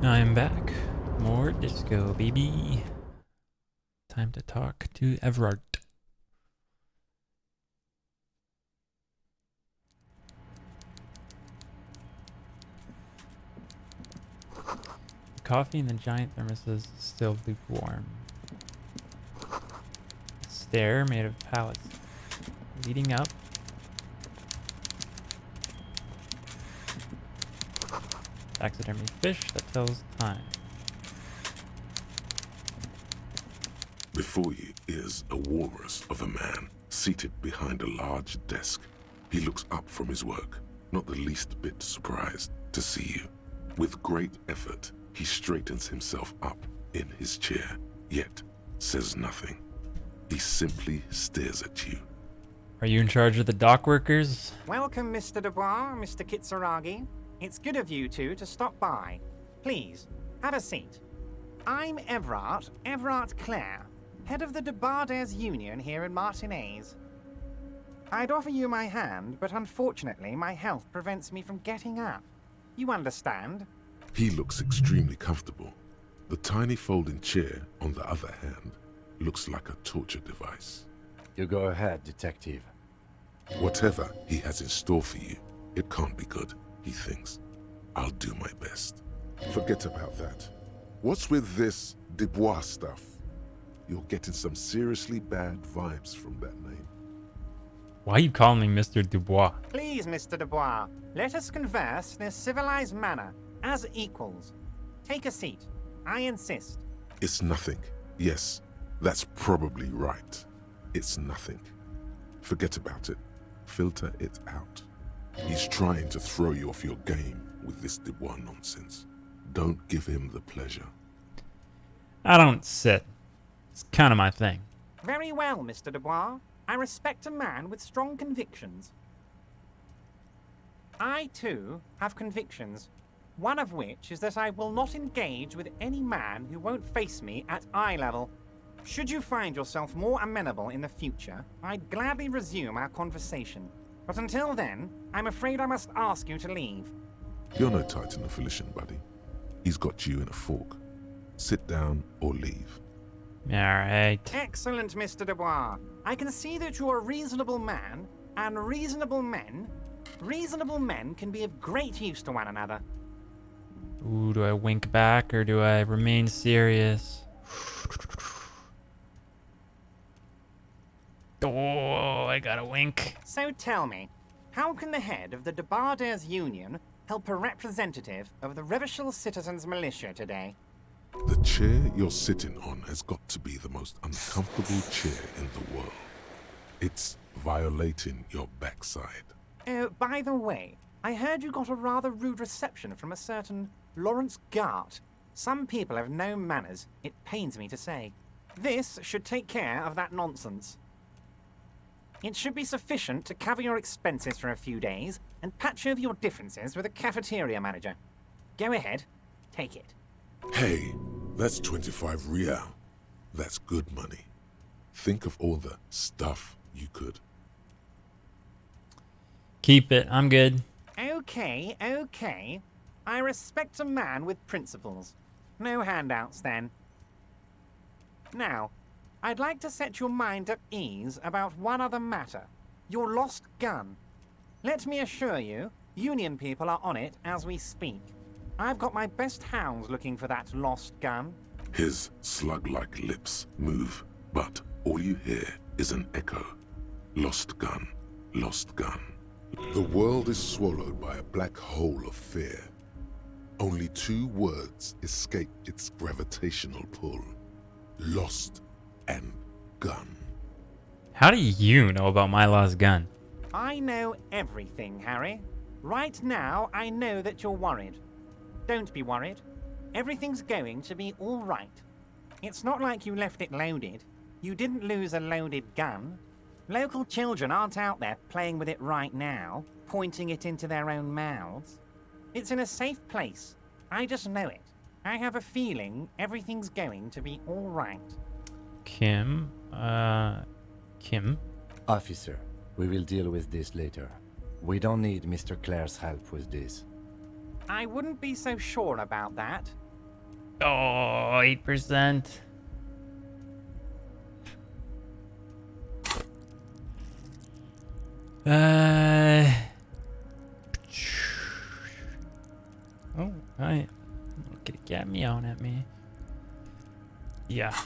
I'm back. More disco, baby. Time to talk to Everard. The coffee in the giant thermoses is still lukewarm. A stair made of pallets leading up. Taxidermy fish that tells time. Before you is a walrus of a man seated behind a large desk. He looks up from his work, not the least bit surprised to see you. With great effort, he straightens himself up in his chair, yet says nothing. He simply stares at you. Are you in charge of the dock workers? Welcome, Mr. Dubois, Mr. Kitsuragi. It's good of you two to stop by. Please, have a seat. I'm Everard Clare, head of the Debarders Union here in Martinez. I'd offer you my hand, but unfortunately my health prevents me from getting up. You understand? He looks extremely comfortable. The tiny folding chair, on the other hand, looks like a torture device. You go ahead, detective. Whatever he has in store for you, it can't be good, he thinks. I'll do my best. Forget about that. What's with this Dubois stuff? You're getting some seriously bad vibes from that name. Why are you calling me Mr. Dubois? Please, Mr. Dubois, let us converse in a civilized manner, as equals. Take a seat. I insist. It's nothing. Yes, that's probably right. It's nothing. Forget about it. Filter it out. He's trying to throw you off your game with this Dubois nonsense. Don't give him the pleasure. I don't sit. It's kind of my thing. Very well, Mr. Dubois. I respect a man with strong convictions. I, too, have convictions. One of which is that I will not engage with any man who won't face me at eye level. Should you find yourself more amenable in the future, I'd gladly resume our conversation. But until then, I'm afraid I must ask you to leave. You're no Titan affiliation, buddy. He's got you in a fork. Sit down or leave. Alright. Excellent, Mr. Dubois. I can see that you're a reasonable man, and reasonable men can be of great use to one another. Ooh, do I wink back or do I remain serious? Oh, I got a wink. So tell me, how can the head of the Debarders Union help a representative of the Revachol Citizens Militia today? The chair you're sitting on has got to be the most uncomfortable chair in the world. It's violating your backside. Oh, by the way, I heard you got a rather rude reception from a certain Lawrence Gart. Some people have no manners, it pains me to say. This should take care of that nonsense. It should be sufficient to cover your expenses for a few days and patch over your differences with a cafeteria manager. Go ahead, take it. Hey, that's 25 real. That's good money. Think of all the stuff you could. Keep it. I'm good. Okay. I respect a man with principles. No handouts, then. Now, I'd like to set your mind at ease about one other matter. Your lost gun. Let me assure you, Union people are on it as we speak. I've got my best hounds looking for that lost gun. His slug-like lips move, but all you hear is an echo. Lost gun, lost gun. The world is swallowed by a black hole of fear. Only two words escape its gravitational pull. Lost and gun. How do you know about my lost gun? I know everything, Harry. Right now, I know that you're worried. Don't be worried. Everything's going to be all right. It's not like you left it loaded. You didn't lose a loaded gun. Local children aren't out there playing with it right now, pointing it into their own mouths. It's in a safe place. I just know it. I have a feeling everything's going to be all right. Kim? Officer, we will deal with this later. We don't need Mr. Clare's help with this. I wouldn't be so sure about that. Oh, 8%. Oh, hi. Get a cat meowing at me. Yeah.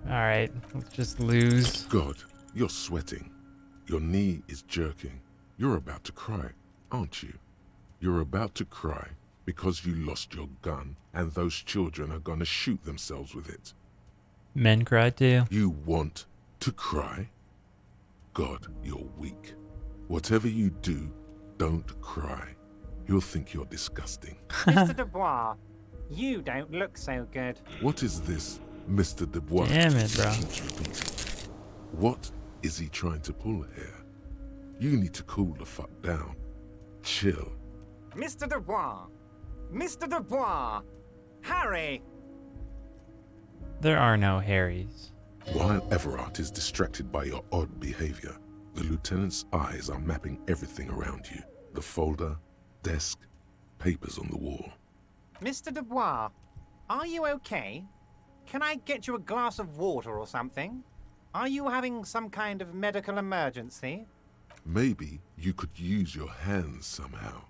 Alright, let's just lose. God, you're sweating. Your knee is jerking. You're about to cry, aren't you? You're about to cry because you lost your gun and those children are gonna shoot themselves with it. Men cry too. You want to cry? God, you're weak. Whatever you do, don't cry. He'll think you're disgusting. Mr. Dubois, you don't look so good. What is this, Mr. Dubois? Damn it, bro. Keeps repeating. What is he trying to pull here? You need to cool the fuck down. Chill. Mr. Dubois! Mr. Dubois! Harry! There are no Harrys. While Everard is distracted by your odd behavior, the lieutenant's eyes are mapping everything around you. The folder, desk, papers on the wall. Mr. Dubois, are you okay? Can I get you a glass of water or something? Are you having some kind of medical emergency? Maybe you could use your hands somehow,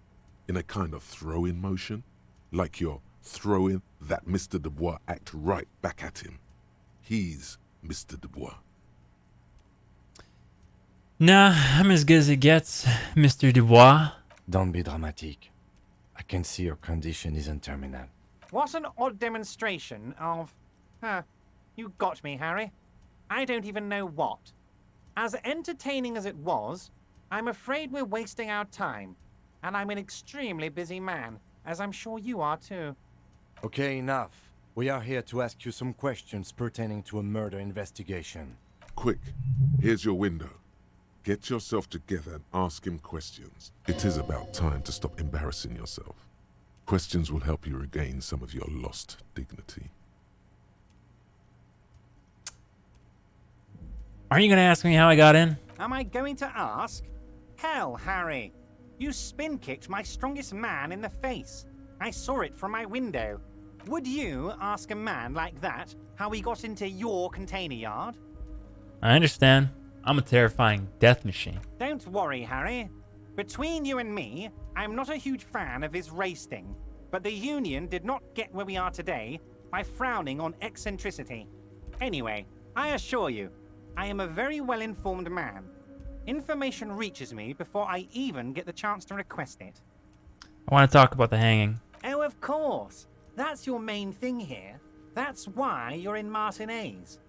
in a kind of throw-in motion, like you're throwing that Mr. Dubois act right back at him. He's Mr. Dubois. Nah, I'm as good as it gets, Mr. Dubois. Don't be dramatic. I can see your condition isn't terminal. What an odd demonstration of... you got me, Harry. I don't even know what. As entertaining as it was, I'm afraid we're wasting our time. And I'm an extremely busy man, as I'm sure you are too. Okay, enough. We are here to ask you some questions pertaining to a murder investigation. Quick, here's your window. Get yourself together and ask him questions. It is about time to stop embarrassing yourself. Questions will help you regain some of your lost dignity. Aren't you gonna ask me how I got in? Am I going to ask? Hell, Harry. You spin-kicked my strongest man in the face. I saw it from my window. Would you ask a man like that how he got into your container yard? I understand. I'm a terrifying death machine. Don't worry, Harry. Between you and me, I'm not a huge fan of his race thing, but the Union did not get where we are today by frowning on eccentricity. Anyway, I assure you, I am a very well-informed man. Information reaches me before I even get the chance to request it. I want to talk about the hanging. Oh, of course. That's your main thing here. That's why you're in Martinez.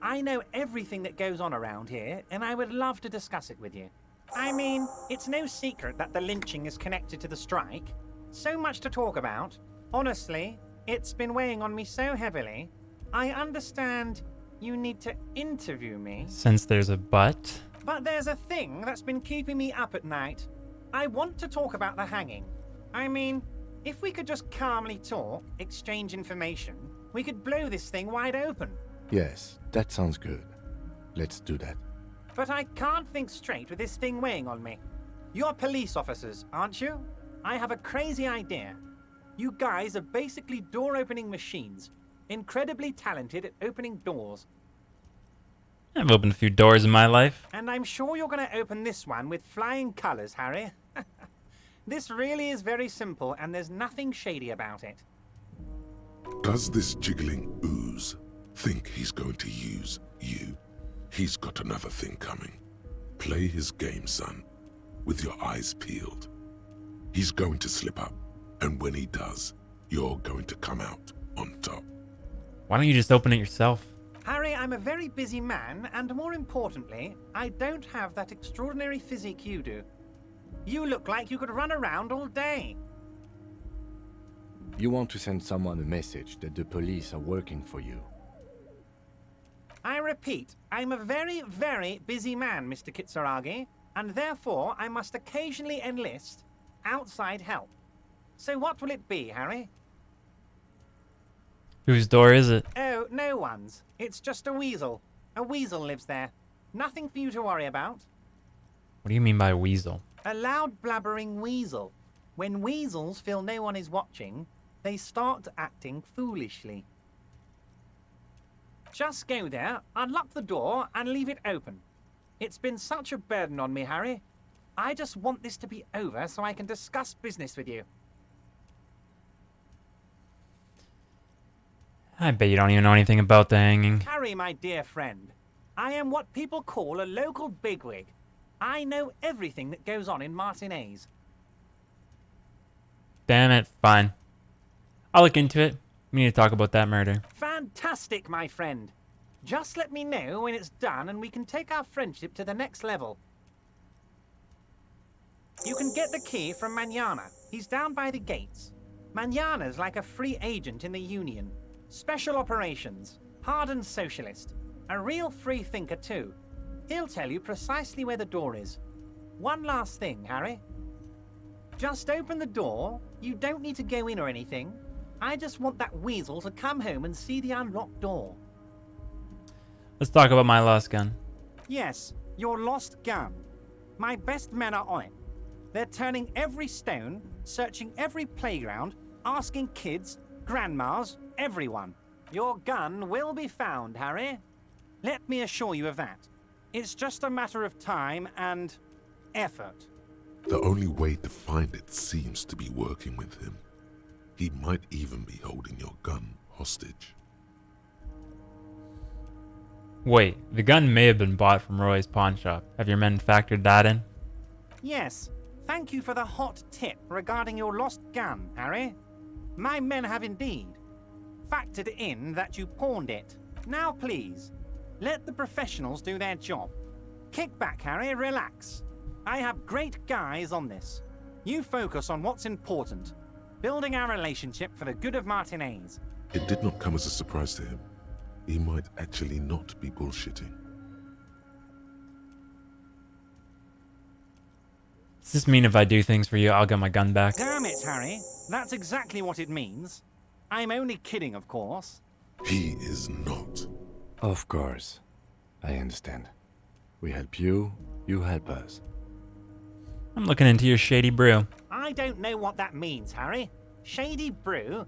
I know everything that goes on around here, and I would love to discuss it with you. I mean, it's no secret that the lynching is connected to the strike. So much to talk about. Honestly, it's been weighing on me so heavily. I understand you need to interview me. Since there's a but. But there's a thing that's been keeping me up at night. I want to talk about the hanging. I mean, if we could just calmly talk, exchange information, we could blow this thing wide open. Yes, that sounds good. Let's do that. But I can't think straight with this thing weighing on me. You're police officers, aren't you? I have a crazy idea. You guys are basically door-opening machines, incredibly talented at opening doors. I've opened a few doors in my life. And I'm sure you're going to open this one with flying colors, Harry. This really is very simple, and there's nothing shady about it. Does this jiggling ooze think he's going to use you? He's got another thing coming. Play his game, son, with your eyes peeled. He's going to slip up, and when he does, you're going to come out on top. Why don't you just open it yourself? Harry, I'm a very busy man, and more importantly, I don't have that extraordinary physique you do. You look like you could run around all day. You want to send someone a message that the police are working for you. I repeat, I'm a very, very busy man, Mr. Kitsuragi, and therefore I must occasionally enlist outside help. So what will it be, Harry? Whose door is it? Oh, no one's. It's just a weasel. A weasel lives there. Nothing for you to worry about. What do you mean by weasel? A loud blabbering weasel. When weasels feel no one is watching, they start acting foolishly. Just go there, unlock the door, and leave it open. It's been such a burden on me, Harry. I just want this to be over so I can discuss business with you. I bet you don't even know anything about the hanging. Harry, my dear friend, I am what people call a local bigwig. I know everything that goes on in Martinez. Damn it, fine. I'll look into it. We need to talk about that murder. Fantastic, my friend. Just let me know when it's done and we can take our friendship to the next level. You can get the key from Manana. He's down by the gates. Manana's like a free agent in the Union. Special operations. Hardened socialist. A real free thinker too. He'll tell you precisely where the door is. One last thing, Harry. Just open the door. You don't need to go in or anything. I just want that weasel to come home and see the unlocked door. Let's talk about my lost gun. Yes, your lost gun. My best men are on it. They're turning every stone, searching every playground, asking kids, grandmas, everyone. Your gun will be found, Harry. Let me assure you of that. It's just a matter of time and effort. The only way to find it seems to be working with him. He might even be holding your gun hostage. Wait, the gun may have been bought from Roy's pawn shop. Have your men factored that in? Yes, thank you for the hot tip regarding your lost gun, Harry. My men have indeed factored in that you pawned it. Now please, let the professionals do their job. Kick back, Harry, relax. I have great guys on this. You focus on what's important. Building our relationship for the good of Martinez. It did not come as a surprise to him. He might actually not be bullshitting. Does this mean if I do things for you, I'll get my gun back? Damn it, Harry. That's exactly what it means. I'm only kidding, of course. He is not. Of course. I understand. We help you, you help us. I'm looking into your shady brew. I don't know what that means, Harry. Shady brew?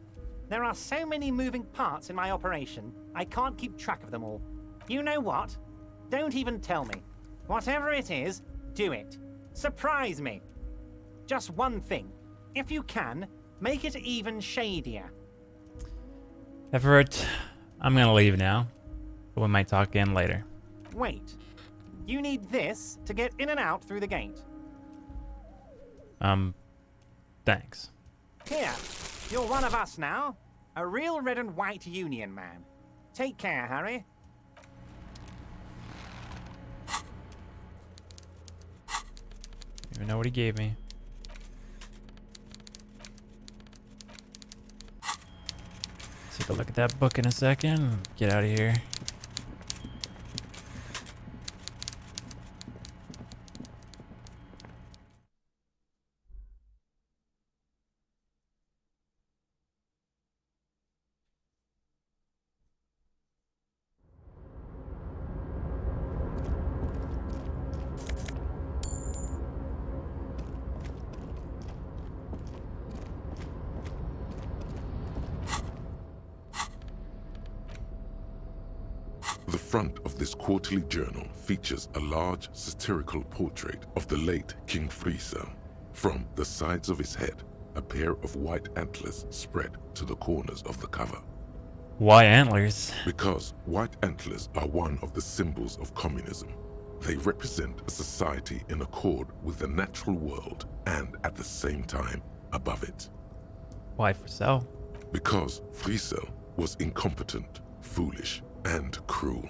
There are so many moving parts in my operation, I can't keep track of them all. You know what? Don't even tell me. Whatever it is, do it. Surprise me. Just one thing. If you can, make it even shadier. Everett, I'm gonna leave now. But we might talk again later. Wait. You need this to get in and out through the gate. Thanks. Here, you're one of us now. A real red and white Union man. Take care, Harry. Don't even know what he gave me. Take a look at that book in a second. Get out of here. The front of this quarterly journal features a large satirical portrait of the late King Friesel. From the sides of his head, a pair of white antlers spread to the corners of the cover. Why antlers? Because white antlers are one of the symbols of communism. They represent a society in accord with the natural world and at the same time above it. Why for sale? Because Friesel was incompetent, foolish, and cruel.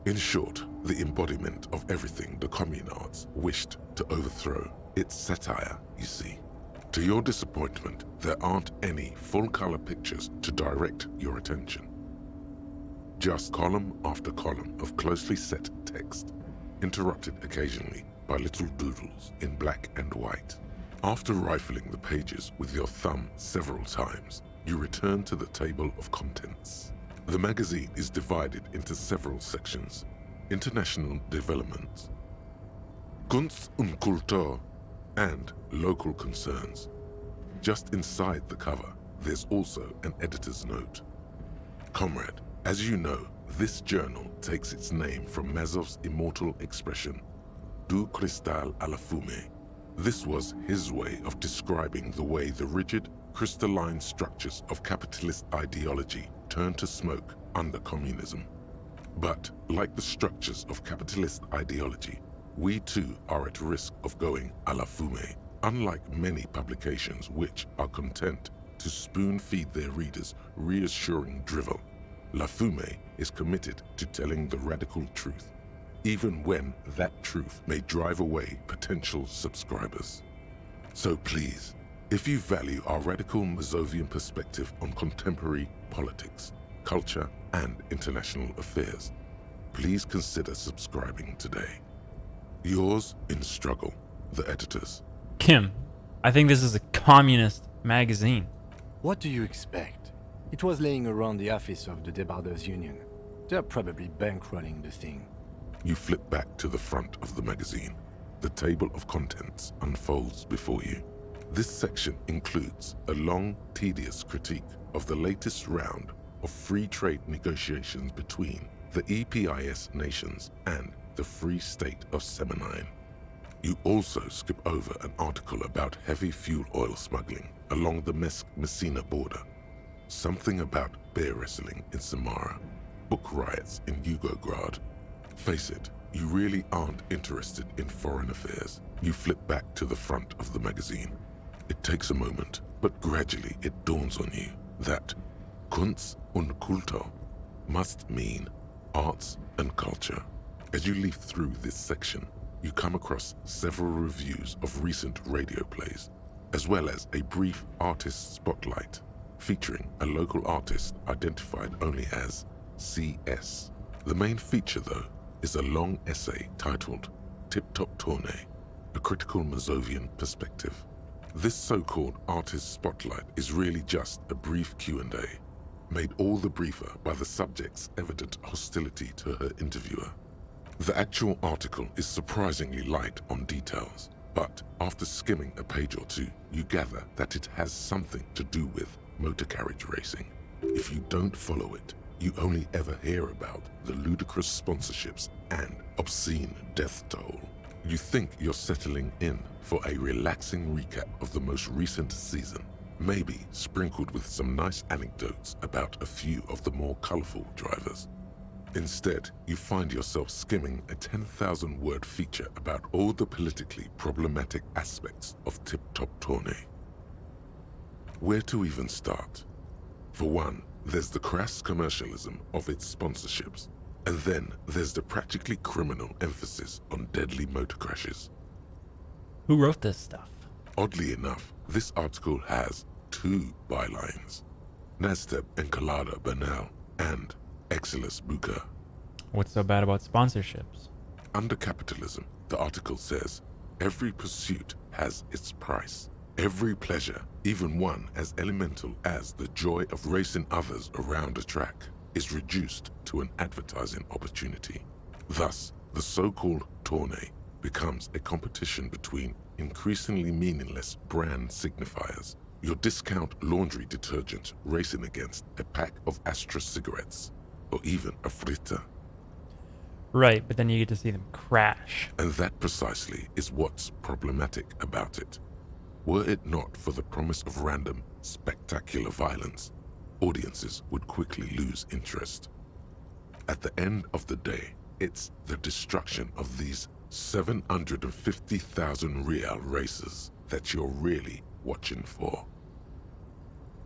In short, the embodiment of everything the communards wished to overthrow. It's satire, you see. To your disappointment, there aren't any full-color pictures to direct your attention. Just column after column of closely set text, interrupted occasionally by little doodles in black and white. After rifling the pages with your thumb several times, you return to the table of contents. The magazine is divided into several sections. International developments, Kunst und Kultur, and local concerns. Just inside the cover, there's also an editor's note. Comrade, as you know, This journal takes its name from Mazov's immortal expression, Du cristal à la fumée. This was his way of describing the way the rigid, crystalline structures of capitalist ideology turned to smoke under communism. But, like the structures of capitalist ideology, we too are at risk of going à la fumée, unlike many publications which are content to spoon-feed their readers reassuring drivel. La Fumée is committed to telling the radical truth, even when that truth may drive away potential subscribers. So please, if you value our radical Mazovian perspective on contemporary politics, culture, and international affairs, please consider subscribing today. Yours in struggle, the editors. Kim, I think this is a communist magazine. What do you expect? It was laying around the office of the Debarders Union. They're probably bankrolling the thing. You flip back to the front of the magazine. The table of contents unfolds before you. This section includes a long, tedious critique of the latest round of free trade negotiations between the EPIS nations and the Free State of Semenine. You also skip over an article about heavy fuel oil smuggling along the Messina border, something about bear wrestling in Samara, book riots in Yugograd. Face it, you really aren't interested in foreign affairs. You flip back to the front of the magazine. It takes a moment, but gradually it dawns on you that Kunst und Kultur must mean arts and culture. As you leaf through this section, you come across several reviews of recent radio plays, as well as a brief artist spotlight featuring a local artist identified only as CS. The main feature, though, is a long essay titled Tip Top Tournée, a critical Mazovian perspective. This so-called artist spotlight is really just a brief Q&A, made all the briefer by the subject's evident hostility to her interviewer. The actual article is surprisingly light on details, but after skimming a page or two, you gather that it has something to do with motor carriage racing. If you don't follow it, you only ever hear about the ludicrous sponsorships and obscene death toll. You think you're settling in for a relaxing recap of the most recent season, maybe sprinkled with some nice anecdotes about a few of the more colorful drivers. Instead, you find yourself skimming a 10,000-word feature about all the politically problematic aspects of Tip Top Tournée. Where to even start? For one, there's the crass commercialism of its sponsorships, and then there's the practically criminal emphasis on deadly motor crashes. Who wrote this stuff? Oddly enough, this article has two bylines: Nasdeb Encolada Bernal and Exilus Buka. What's so bad about sponsorships? Under capitalism, the article says, every pursuit has its price. Every pleasure, even one as elemental as the joy of racing others around a track, is reduced to an advertising opportunity. Thus, the so-called tournée becomes a competition between increasingly meaningless brand signifiers. Your discount laundry detergent racing against a pack of Astra cigarettes, or even a Fritta. Right, but then you get to see them crash. And that precisely is what's problematic about it. Were it not for the promise of random, spectacular violence, audiences would quickly lose interest. At the end of the day, it's the destruction of these 750,000 real races that you're really watching for.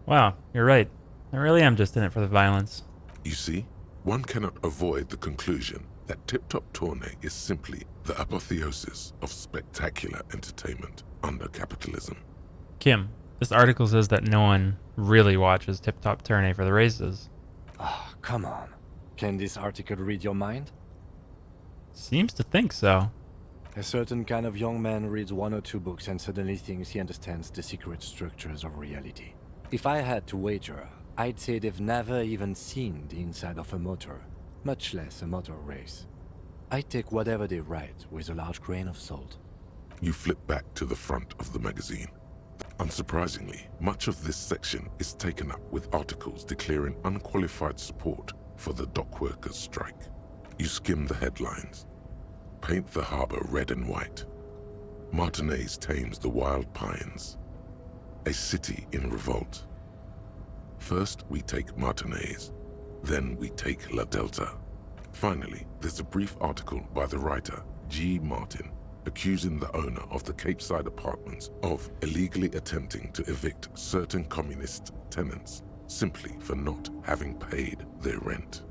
Wow, you're right. I really am just in it for the violence. You see, one cannot avoid the conclusion that Tip Top Tournée is simply the apotheosis of spectacular entertainment under capitalism. Kim, this article says that no one really watches Tip Top Tournée for the races. Oh, come on. Can this article read your mind? Seems to think so. A certain kind of young man reads one or two books and suddenly thinks he understands the secret structures of reality. If I had to wager, I'd say they've never even seen the inside of a motor, much less a motor race. I take whatever they write with a large grain of salt. You flip back to the front of the magazine. Unsurprisingly, much of this section is taken up with articles declaring unqualified support for the dockworkers' strike. You skim the headlines. Paint the harbor red and white. Martinez tames the wild pines. A city in revolt. First, we take Martinez. Then we take La Delta. Finally, there's a brief article by the writer, G. Martin, accusing the owner of the Capeside Apartments of illegally attempting to evict certain communist tenants simply for not having paid their rent.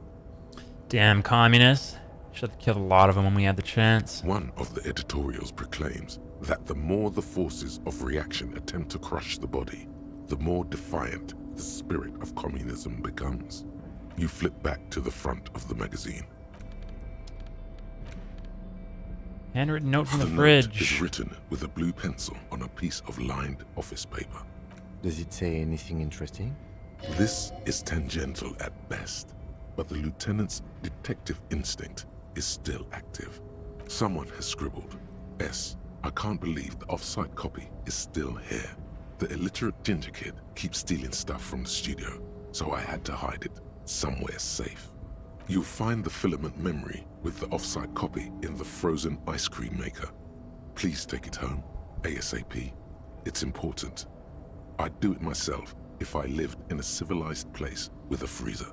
Damn communists. Should have killed a lot of them when we had the chance. One of the editorials proclaims that the more the forces of reaction attempt to crush the body, the more defiant the spirit of communism becomes. You flip back to the front of the magazine. Handwritten note from the The note fridge. is written with a blue pencil on a piece of lined office paper. Does it say anything interesting? This is tangential at best, but the lieutenant's detective instinct is still active. Someone has scribbled, S. I can't believe the off-site copy is still here. The illiterate ginger kid keeps stealing stuff from the studio, so I had to hide it somewhere safe. You'll find the filament memory with the off-site copy in the frozen ice cream maker. Please take it home, ASAP. It's important. I'd do it myself if I lived in a civilized place with a freezer.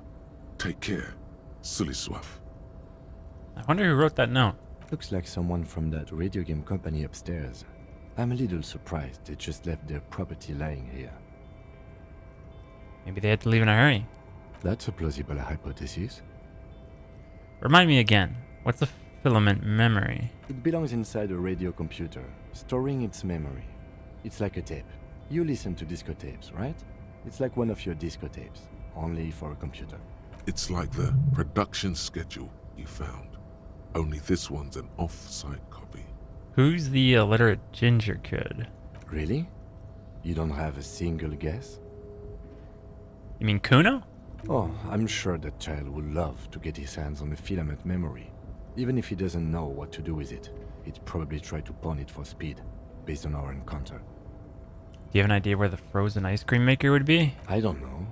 Take care, Sully Swaff. I wonder who wrote that note. Looks like someone from that radio game company upstairs. I'm a little surprised they just left their property lying here. Maybe they had to leave in a hurry. That's a plausible hypothesis. Remind me again. What's a filament memory? It belongs inside a radio computer, storing its memory. It's like a tape. You listen to disco tapes, right? It's like one of your disco tapes, only for a computer. It's like the production schedule you found. Only this one's an off-site copy. Who's the illiterate ginger kid? Really? You don't have a single guess? You mean Kuno? Oh, I'm sure that child would love to get his hands on a filament memory. Even if he doesn't know what to do with it, he'd probably try to pawn it for speed, based on our encounter. Do you have an idea where the frozen ice cream maker would be? I don't know.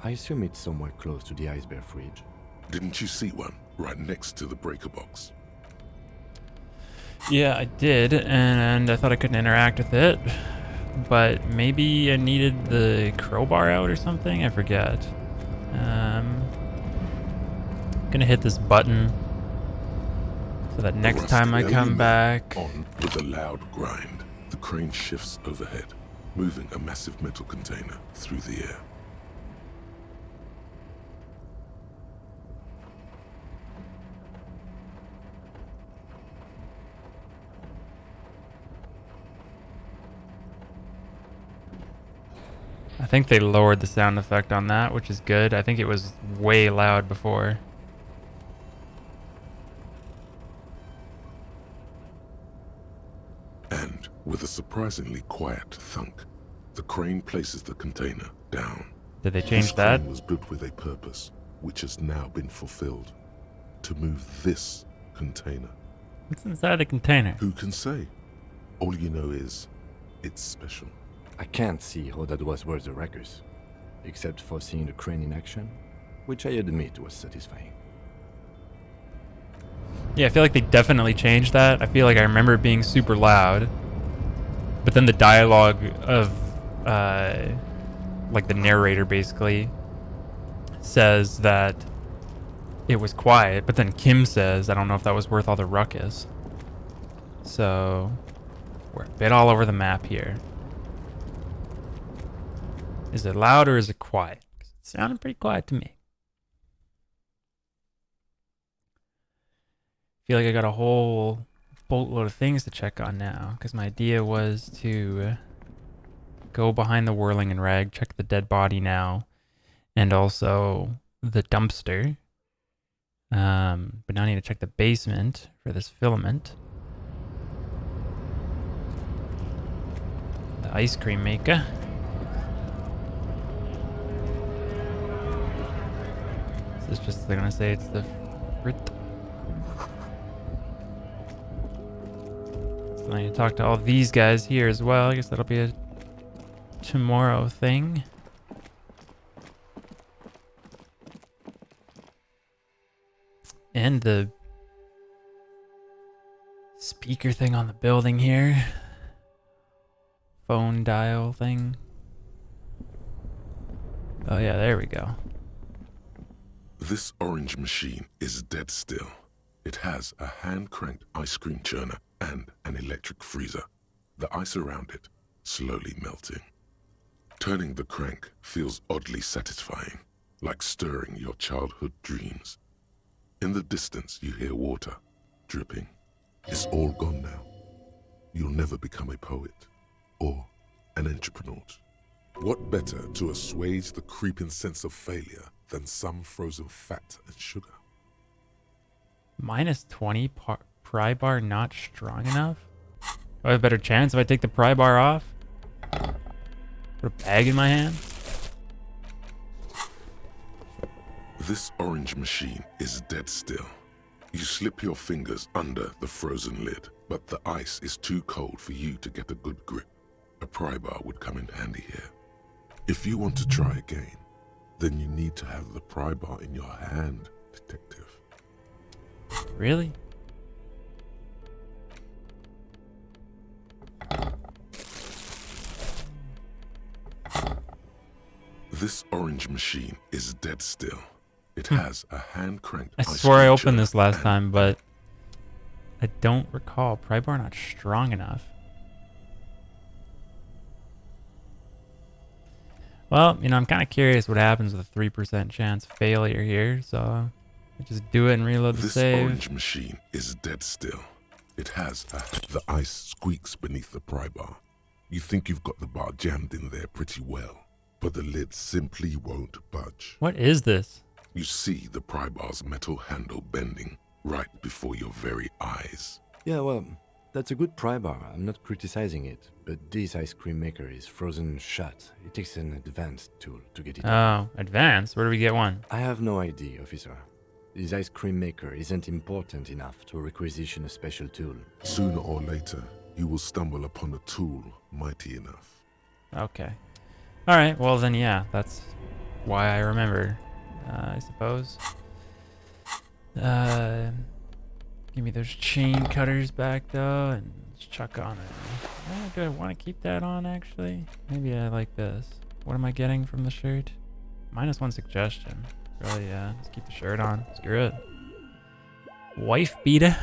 I assume it's somewhere close to the ice bear fridge. Didn't you see one right next to the breaker box? Yeah, I did, and I thought I couldn't interact with it. But maybe I needed the crowbar out or something? I forget. Gonna hit this button so that next time I come back... On with a loud grind, the crane shifts overhead, moving a massive metal container through the air. I think they lowered the sound effect on that, which is good. I think it was way loud before. And with a surprisingly quiet thunk, the crane places the container down. Did they change This that? crane was built with a purpose, which has now been fulfilled. To move this container. What's inside the container? Who can say? All you know is, it's special. I can't see how that was worth the ruckus, except for seeing the crane in action, which I admit was satisfying. Yeah, I feel like they definitely changed that. I feel like I remember it being super loud. But then the dialogue of, like the narrator basically says that it was quiet. But then Kim says, I don't know if that was worth all the ruckus. So, we're a bit all over the map here. Is it loud or is it quiet? It sounded pretty quiet to me. Feel like I got a whole boatload of things to check on now, because my idea was to go behind the whirling and rag, check the dead body now, and also the dumpster. But now I need to check the basement for this filament. The ice cream maker. This is just, they're gonna say it's the frit. So I need to talk to all these guys here as well. I guess that'll be a tomorrow thing. And the speaker thing on the building here. Phone dial thing. Oh yeah, there we go. This orange machine is dead still. It has a hand-cranked ice cream churner and an electric freezer. The ice around it slowly melting. Turning the crank feels oddly satisfying, like stirring your childhood dreams. In the distance, you hear water dripping. It's all gone now. You'll never become a poet or an entrepreneur. What better to assuage the creeping sense of failure than some frozen fat and sugar? Minus 20 pry bar not strong enough? Do I have a better chance if I take the pry bar off? Put a bag in my hand? This orange machine is dead still. You slip your fingers under the frozen lid, but the ice is too cold for you to get a good grip. A pry bar would come in handy here. If you want to try again, then you need to have the pry bar in your hand, detective. Really? This orange machine is dead still. It has a hand-cranked I ice swore I cream opened churner this last and- time, but I don't recall. Pry bar not strong enough. Well, you know, I'm kind of curious what happens with a 3% chance failure here, so I just do it and reload the This save. orange machine is dead still. It has the ice squeaks beneath the pry bar. You think you've got the bar jammed in there pretty well, but the lid simply won't budge. What is this? You see the pry bar's metal handle bending right before your very eyes. Yeah, well, that's a good pry bar. I'm not criticizing it, but this ice cream maker is frozen shut. It takes an advanced tool to get it open. Oh, advanced? Where do we get one? I have no idea, officer. This ice cream maker isn't important enough to requisition a special tool. Sooner or later, you will stumble upon a tool mighty enough. Okay. Alright, well then yeah, that's why I remember, I suppose. Give me those chain cutters back though, and let's chuck on it. Do I want to keep that on actually? Maybe I like this. What am I getting from the shirt? -1 suggestion. Really, yeah. Let's keep the shirt on. Screw it. Wife beater.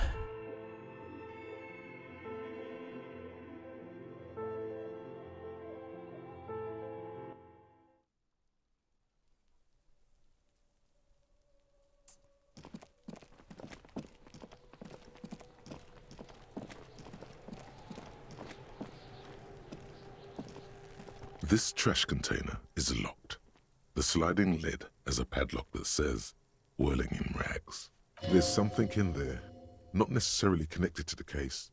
This trash container is locked. The sliding lid has a padlock that says, "Whirling in rags." There's something in there, not necessarily connected to the case,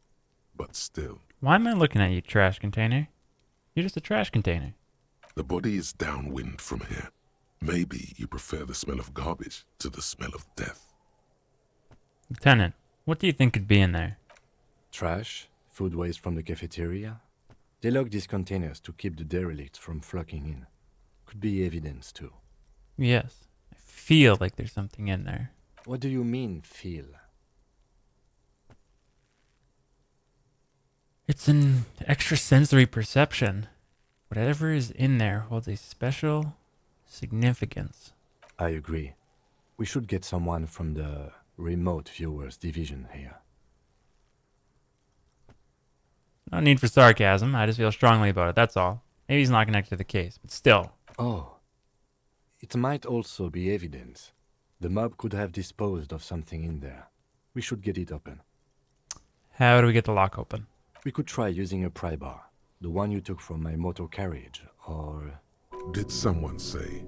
but still. Why am I looking at you, trash container? You're just a trash container. The body is downwind from here. Maybe you prefer the smell of garbage to the smell of death. Lieutenant, what do you think could be in there? Trash? Food waste from the cafeteria? They lock these containers to keep the derelicts from flocking in. Could be evidence, too. Yes. I feel like there's something in there. What do you mean, feel? It's an extrasensory perception. Whatever is in there holds a special significance. I agree. We should get someone from the remote viewers division here. No need for sarcasm. I just feel strongly about it, that's all. Maybe he's not connected to the case, but still. Oh. It might also be evidence. The mob could have disposed of something in there. We should get it open. How do we get the lock open? We could try using a pry bar. The one you took from my motor carriage, or... Did someone say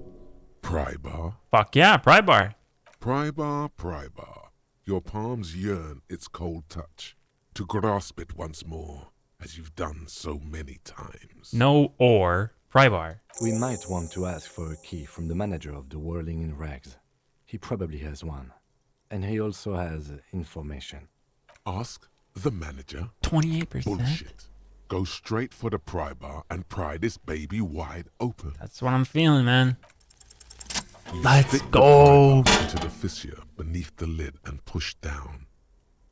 pry bar? Fuck yeah, pry bar. Pry bar, pry bar. Your palms yearn its cold touch, to grasp it once more, as you've done so many times. No or, pry bar. We might want to ask for a key from the manager of the Whirling in Rags. He probably has one. And he also has information. Ask the manager? 28%? Bullshit. Go straight for the pry bar and pry this baby wide open. That's what I'm feeling, man. You Let's stick the go. pry bar into the fissure beneath the lid and push down.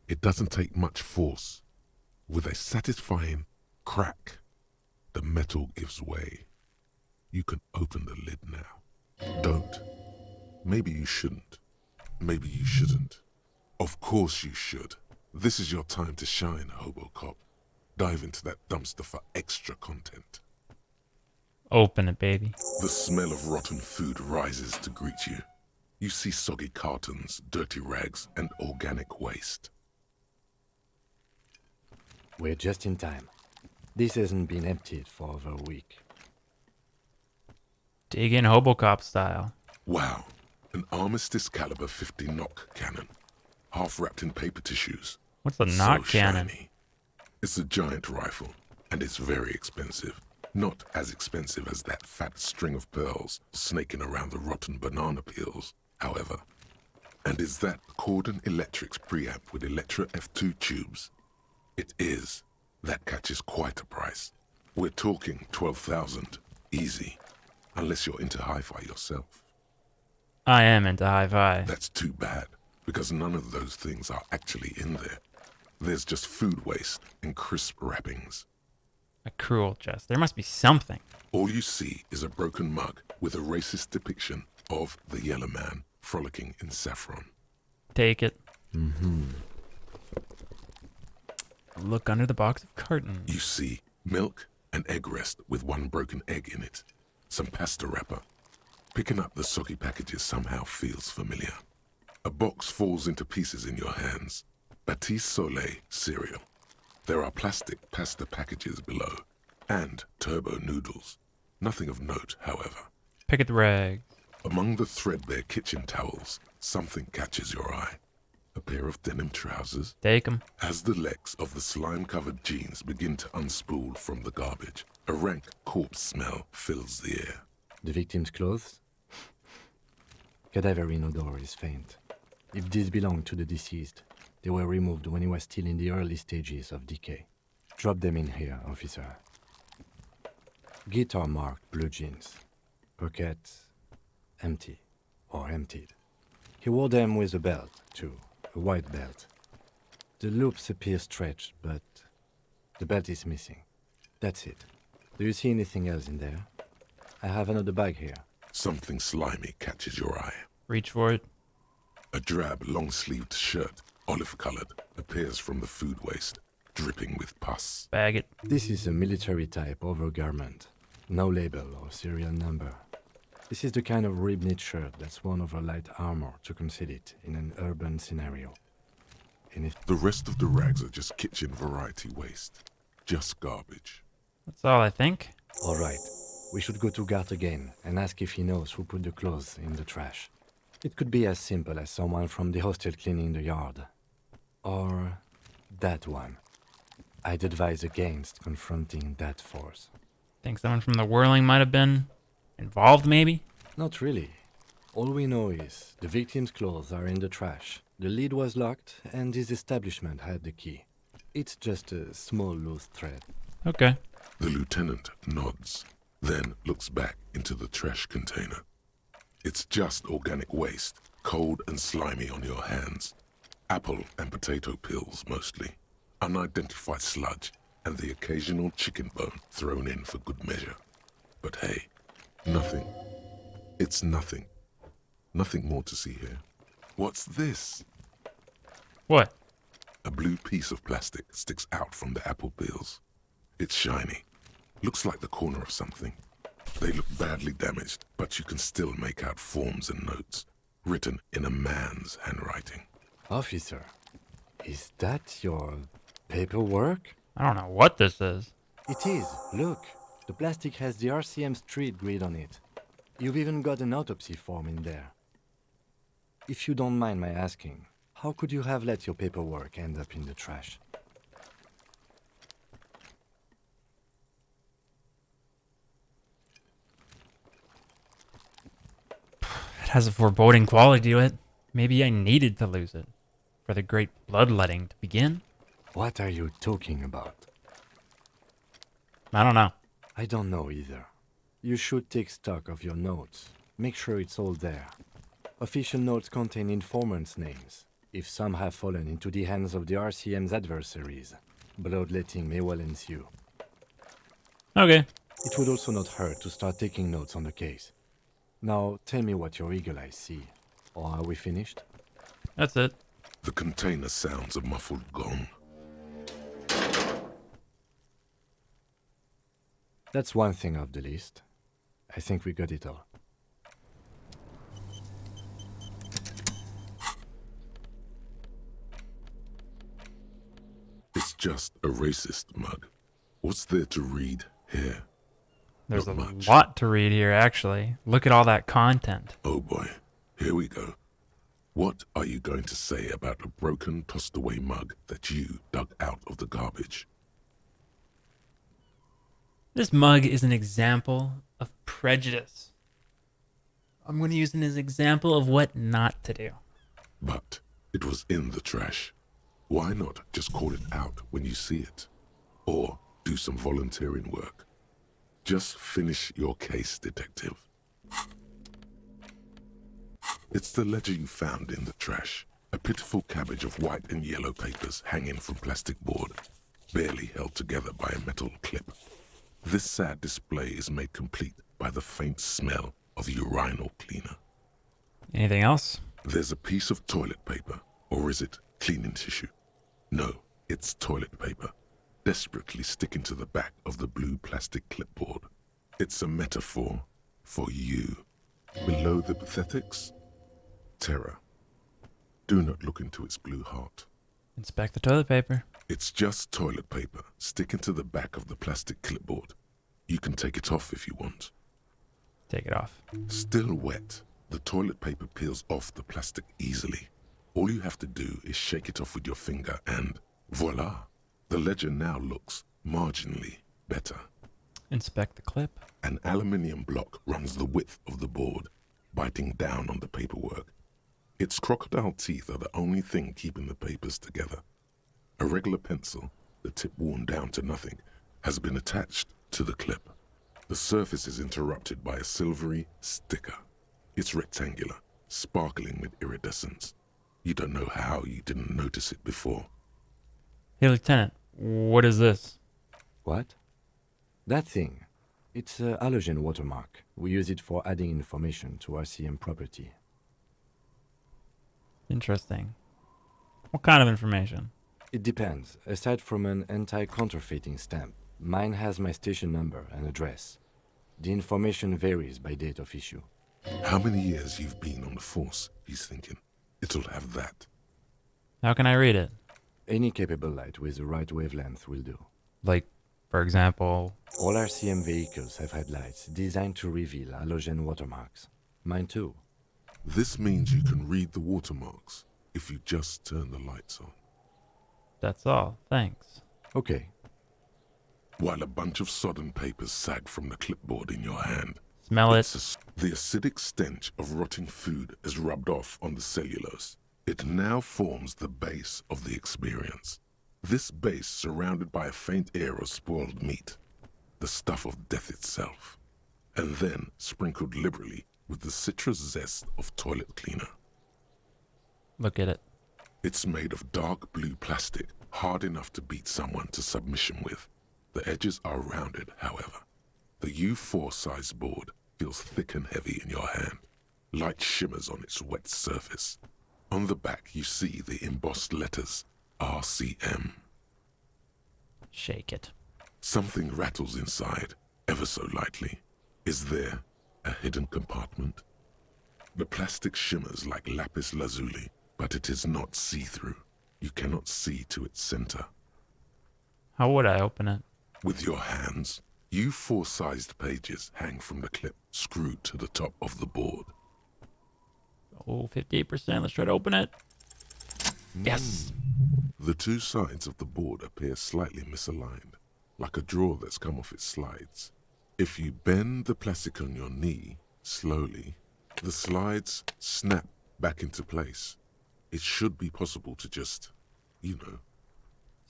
It doesn't take much force. With a satisfying crack, the metal gives way. You can open the lid now. Don't. Maybe you shouldn't. Maybe you shouldn't. Of course you should. This is your time to shine, Hobocop. Dive into that dumpster for extra content. Open it, baby. The smell of rotten food rises to greet you. You see soggy cartons, dirty rags, and organic waste. We're just in time. This hasn't been emptied for over a week. Dig in Hobocop style. Wow, an Armistice caliber 50 knock cannon, half wrapped in paper tissues. What's the knock cannon? Shiny. It's a giant rifle, and it's very expensive. Not as expensive as that fat string of pearls snaking around the rotten banana peels, however. And is that Cordon Electric's preamp with Electra F2 tubes? It is. That catches quite a price. We're talking 12,000, easy. Unless you're into hi-fi yourself. I am into hi-fi. That's too bad, because none of those things are actually in there. There's just food waste and crisp wrappings. A cruel jest. There must be something. All you see is a broken mug with a racist depiction of the Yellow Man frolicking in saffron. Take it. Mm-hmm. Look under the box of cartons. You see milk and egg rest with one broken egg in it. Some pasta wrapper. Picking up the soggy packages somehow feels familiar. A box falls into pieces in your hands. Batiste Soleil cereal. There are plastic pasta packages below. And turbo noodles. Nothing of note, however. Pick at the rag. Among the threadbare kitchen towels, something catches your eye. A pair of denim trousers. Take 'em. As the legs of the slime-covered jeans begin to unspool from the garbage, a rank corpse smell fills the air. The victim's clothes? Cadaverine odor is faint. If these belong to the deceased, they were removed when he was still in the early stages of decay. Drop them in here, officer. Guitar-marked blue jeans. Pockets empty or emptied. He wore them with a belt, too. A white belt. The loops appear stretched, but the belt is missing. That's it. Do you see anything else in there? I have another bag here. Something slimy catches your eye. Reach for it. A drab, long-sleeved shirt, olive-colored, appears from the food waste, dripping with pus. Bag it. This is a military-type overgarment. No label or serial number. This is the kind of rib-knit shirt that's worn over light armor to conceal it in an urban scenario. And if The rest of the rags are just kitchen variety waste. Just garbage. That's all I think. all right, we should go to Gart again and ask if he knows who put the clothes in the trash. It could be as simple as someone from the hostel cleaning the yard. Or that one. I'd advise against confronting that force. Think someone from the whirling might have been involved, maybe? Not really. All we know is the victim's clothes are in the trash. The lid was locked, and his establishment had the key. It's just a small loose thread. Okay. The lieutenant nods, then looks back into the trash container. It's just organic waste, cold and slimy on your hands. Apple and potato peels, mostly. Unidentified sludge, and the occasional chicken bone thrown in for good measure. But hey, nothing. It's nothing. Nothing more to see here. What's this? What? A blue piece of plastic sticks out from the apple peels. It's shiny. Looks like the corner of something. They look badly damaged, but you can still make out forms and notes, written in a man's handwriting. Officer, is that your paperwork? I don't know what this is. It is. Look, the plastic has the RCM street grid on it. You've even got an autopsy form in there. If you don't mind my asking, how could you have let your paperwork end up in the trash? It has a foreboding quality to it. Maybe I needed to lose it for the great bloodletting to begin. What are you talking about? I don't know. I don't know either. You should take stock of your notes. Make sure it's all there. Official notes contain informants' names. If some have fallen into the hands of the RCM's adversaries, bloodletting may well ensue. Okay. It would also not hurt to start taking notes on the case. Now, tell me what your eagle eyes see. Or are we finished? That's it. The container sounds a muffled gong. That's one thing off the list. I think we got it all. It's just a racist mug. What's there to read here? There's Not a much. lot to read here, actually. Look at all that content. Oh boy, here we go. What are you going to say about a broken, tossed away mug that you dug out of the garbage? This mug is an example of prejudice. I'm going to use it as an example of what not to do. But it was in the trash. Why not just call it out when you see it? Or do some volunteering work. Just finish your case, detective. It's the ledger you found in the trash. A pitiful cabbage of white and yellow papers hanging from plastic board, barely held together by a metal clip. This sad display is made complete by the faint smell of urinal cleaner. Anything else? There's a piece of toilet paper, or is it cleaning tissue? No, it's toilet paper, desperately sticking to the back of the blue plastic clipboard. It's a metaphor for you. Below the pathetics, terror. Do not look into its blue heart. Inspect the toilet paper. It's just toilet paper sticking to the back of the plastic clipboard. You can take it off if you want. Take it off. Still wet, the toilet paper peels off the plastic easily. All you have to do is shake it off with your finger and voila! The ledger now looks marginally better. Inspect the clip. An aluminium block runs the width of the board, biting down on the paperwork. Its crocodile teeth are the only thing keeping the papers together. A regular pencil, the tip worn down to nothing, has been attached to the clip. The surface is interrupted by a silvery sticker. It's rectangular, sparkling with iridescence. You don't know how you didn't notice it before. Hey, Lieutenant, what is this? What? That thing. It's a halogen watermark. We use it for adding information to RCM property. Interesting. What kind of information? It depends. Aside from an anti-counterfeiting stamp, mine has my station number and address. The information varies by date of issue. How many years you've been on the force, he's thinking. It'll have that. How can I read it? Any capable light with the right wavelength will do. Like, for example... All RCM vehicles have headlights designed to reveal halogen watermarks. Mine too. This means you can read the watermarks if you just turn the lights on. That's all. Thanks. Okay. While a bunch of sodden papers sag from the clipboard in your hand, Smell it. the acidic stench of rotting food is rubbed off on the cellulose. It now forms the base of the experience. This base surrounded by a faint air of spoiled meat, the stuff of death itself, and then sprinkled liberally with the citrus zest of toilet cleaner. Look at it. It's made of dark blue plastic, hard enough to beat someone to submission with. The edges are rounded, however. The U4 size board feels thick and heavy in your hand. Light shimmers on its wet surface. On the back, you see the embossed letters, RCM. Shake it. Something rattles inside, ever so lightly. Is there a hidden compartment? The plastic shimmers like lapis lazuli, but it is not see-through. You cannot see to its center. How would I open it? With your hands, U4-sized pages hang from the clip screwed to the top of the board. Oh, 58%. Let's try to open it. Yes. The two sides of the board appear slightly misaligned, like a drawer that's come off its slides. If you bend the plastic on your knee, slowly, the slides snap back into place. It should be possible to just,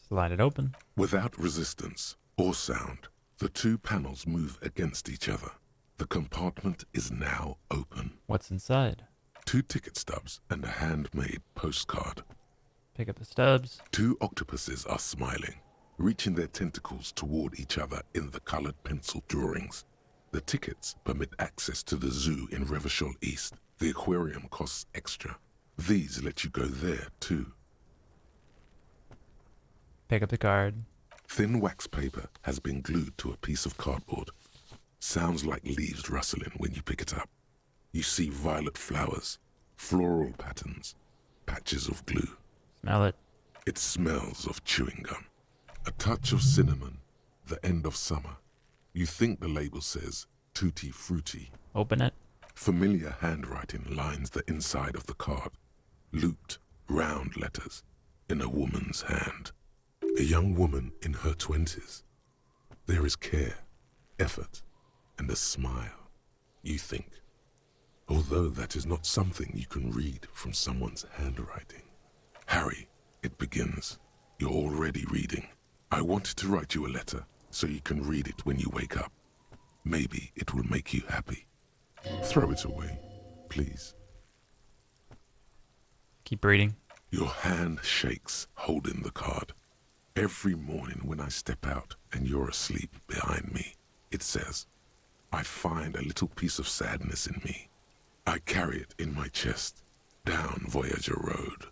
Slide it open. Without resistance or sound, the two panels move against each other. The compartment is now open. What's inside? 2 ticket stubs and a handmade postcard. Pick up the stubs. 2 octopuses are smiling, reaching their tentacles toward each other in the colored pencil drawings. The tickets permit access to the zoo in Revachol East. The aquarium costs extra. These let you go there too. Pick up the card. Thin wax paper has been glued to a piece of cardboard. Sounds like leaves rustling when you pick it up. You see violet flowers, floral patterns, patches of glue. Smell it. It smells of chewing gum. A touch of cinnamon, the end of summer. You think the label says Tutti Frutti. Open it. Familiar handwriting lines the inside of the card. Looped, round letters in a woman's hand. A young woman in her 20s. There is care, effort, and a smile. You think, although that is not something you can read from someone's handwriting. Harry, it begins. You're already reading. I wanted to write you a letter so you can read it when you wake up. Maybe it will make you happy. Throw it away, please. Keep reading. Your hand shakes, holding the card. Every morning when I step out and you're asleep behind me, it says, I find a little piece of sadness in me. I carry it in my chest, down Voyager Road.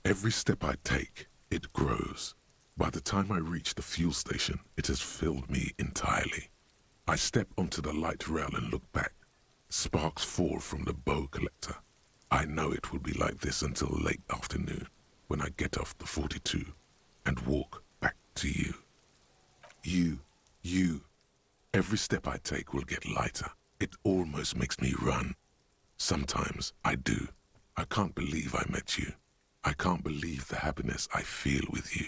Every step I take, it grows. By the time I reach the fuel station, it has filled me entirely. I step onto the light rail and look back. Sparks fall from the bow collector. I know it will be like this until late afternoon, when I get off the 42 and walk back to you. You. Every step I take will get lighter. It almost makes me run. Sometimes I do. I can't believe I met you. I can't believe the happiness I feel with you.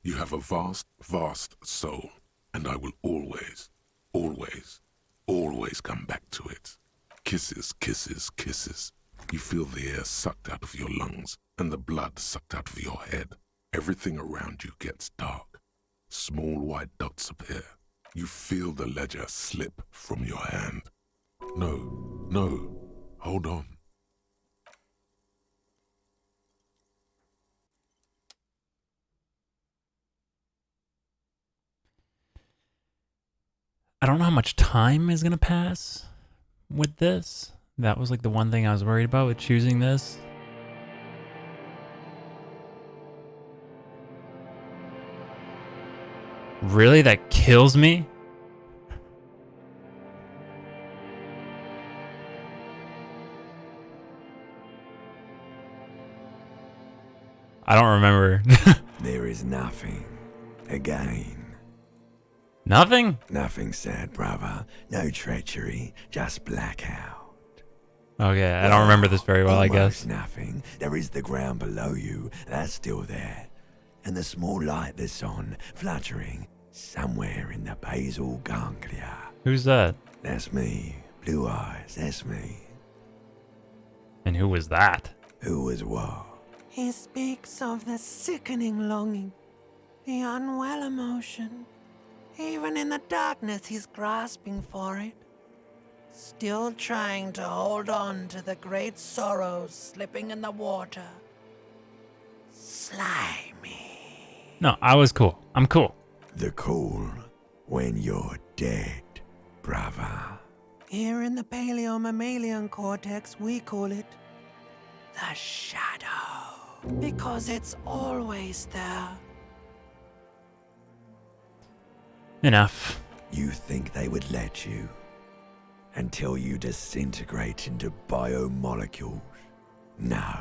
You have a vast, vast soul, and I will always, always, always come back to it. Kisses, kisses, kisses. You feel the air sucked out of your lungs and the blood sucked out of your head. Everything around you gets dark. Small white dots appear. You feel the ledger slip from your hand. No, hold on. I don't know how much time is going to pass with this. That was like the one thing I was worried about with choosing this. Really? That kills me? I don't remember. There is nothing. Again. Nothing? Nothing sad, brother. No treachery. Just blackout. Okay, I don't remember this very well, I guess. Almost nothing. There is the ground below you. That's still there. And the small light that's on, fluttering, somewhere in the basal ganglia. Who's that? That's me. Blue eyes, that's me. And who was that? Who was what? He speaks of the sickening longing, the unwell emotion. Even in the darkness, he's grasping for it. Still trying to hold on to the great sorrows slipping in the water. Slimy. No, I was cool. I'm cool. The cool when you're dead, brother. Here in the paleo-mammalian cortex, we call it the shadow. Because it's always there. Enough. You think they would let you? Until you disintegrate into biomolecules? No.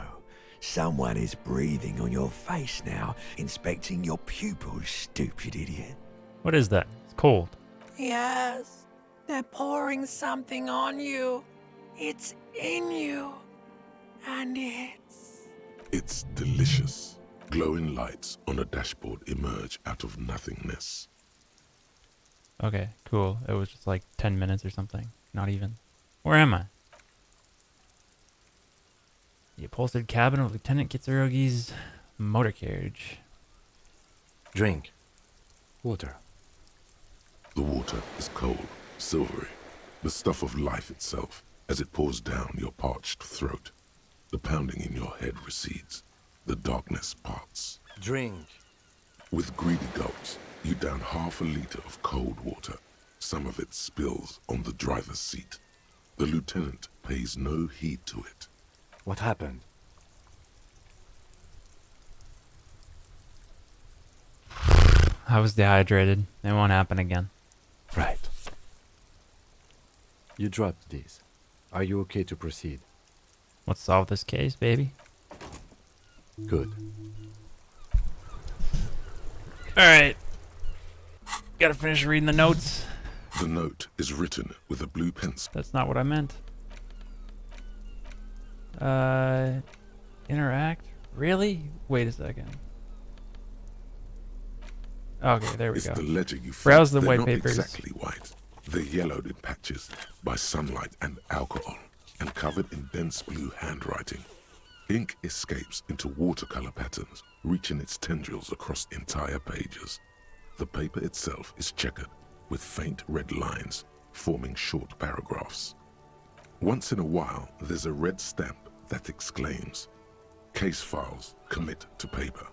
Someone is breathing on your face now, inspecting your pupils, stupid idiot. What is that? It's cold. Yes, they're pouring something on you. It's in you. And It's delicious. Glowing lights on a dashboard emerge out of nothingness. Okay, cool. It was just like 10 minutes or something. Not even. Where am I? The upholstered cabin of Lieutenant Kitsurugi's motor carriage. Drink. Water. The water is cold, silvery, the stuff of life itself, as it pours down your parched throat. The pounding in your head recedes. The darkness parts. Drink. With greedy gulps, you down half a liter of cold water. Some of it spills on the driver's seat. The lieutenant pays no heed to it. What happened? I was dehydrated. It won't happen again. Right. You dropped this. Are you okay to proceed? Let's solve this case, baby. Good. Alright. Gotta finish reading the notes. The note is written with a blue pencil. That's not what I meant. Interact? Really? Wait a second. Okay, there we It's go. the ledger you Browse found. the They're white not papers. exactly white. They're yellowed in patches by sunlight and alcohol, and covered in dense blue handwriting. Ink escapes into watercolor patterns, reaching its tendrils across entire pages. The paper itself is checkered, with faint red lines, forming short paragraphs. Once in a while, there's a red stamp that exclaims, "Case files commit to paper."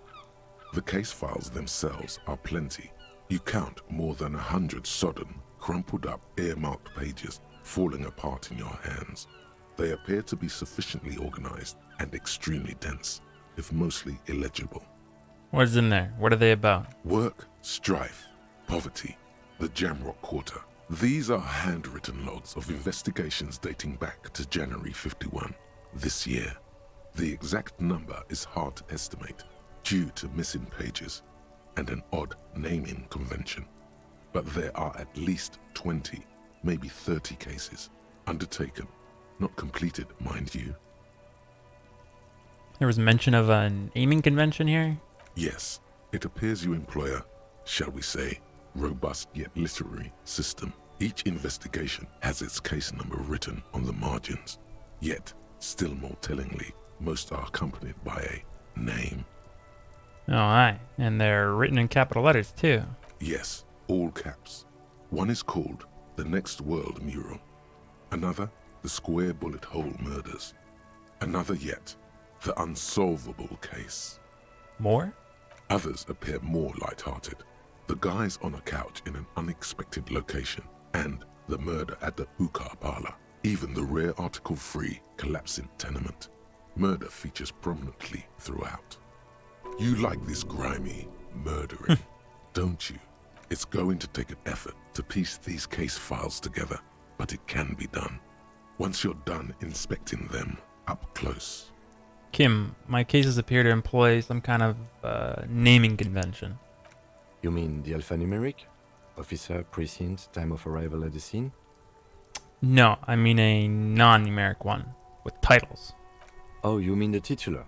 The case files themselves are plenty. You count more than 100 sodden, crumpled up, earmarked pages falling apart in your hands. They appear to be sufficiently organized and extremely dense, if mostly illegible. What's in there? What are they about? Work, strife, poverty, the Jamrock Quarter. These are handwritten logs of investigations dating back to January 51, this year. The exact number is hard to estimate, due to missing pages and an odd naming convention. But there are at least 20, maybe 30 cases undertaken, not completed, mind you. There was mention of a naming convention here? Yes, it appears you employ a, shall we say, robust yet literary system. Each investigation has its case number written on the margins. Yet, still more tellingly, most are accompanied by a name. Oh, aye. And they're written in capital letters, too. Yes, all caps. One is called The Next World Mural. Another, The Square Bullet Hole Murders. Another yet, The Unsolvable Case. More? Others appear more light-hearted. The guys on a couch in an unexpected location, and the murder at the hookah parlor. Even the rare article-free collapsing tenement. Murder features prominently throughout. You like this grimy murdering, don't you? It's going to take an effort to piece these case files together, but it can be done. Once you're done inspecting them up close. Kim, my cases appear to employ some kind of naming convention. You mean the alphanumeric? Officer, precinct, time of arrival at the scene? No, I mean a non-numeric one, with titles. Oh, you mean the titular?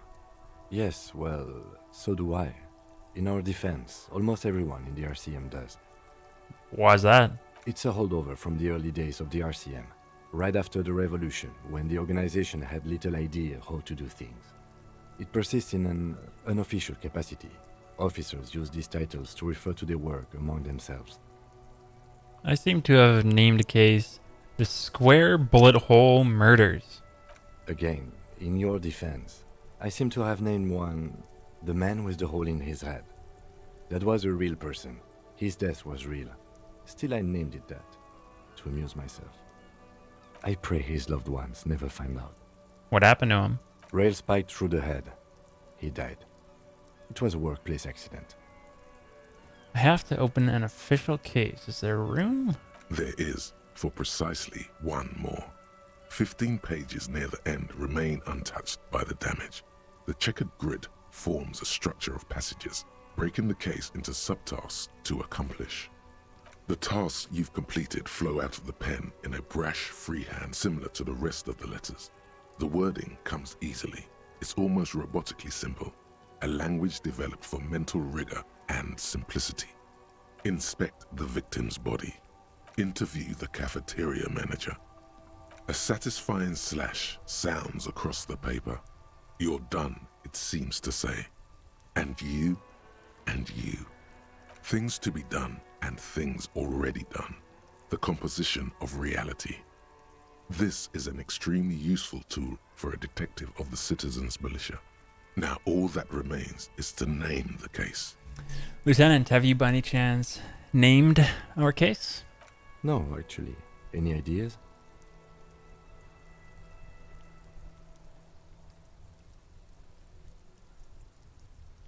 Yes, well, so do I. In our defense, almost everyone in the RCM does. Why's that? It's a holdover from the early days of the RCM, right after the revolution, when the organization had little idea how to do things. It persists in an unofficial capacity. Officers use these titles to refer to their work among themselves. I seem to have named a case The Square Bullet Hole Murders. Again, in your defense, I seem to have named one The Man with the Hole in His Head. That was a real person. His death was real. Still, I named it that, to amuse myself. I pray his loved ones never find out. What happened to him? Rail spiked through the head. He died. It was a workplace accident. I have to open an official case. Is there room? There is, for precisely one more. 15 pages near the end remain untouched by the damage. The checkered grid forms a structure of passages, breaking the case into subtasks to accomplish. The tasks you've completed flow out of the pen in a brash freehand similar to the rest of the letters. The wording comes easily. It's almost robotically simple, a language developed for mental rigor and simplicity. Inspect the victim's body. Interview the cafeteria manager. A satisfying slash sounds across the paper. You're done, it seems to say. And you, and you. Things to be done and things already done. The composition of reality. This is an extremely useful tool for a detective of the Citizens Militia. Now all that remains is to name the case. Lieutenant, have you by any chance named our case? No, actually. Any ideas?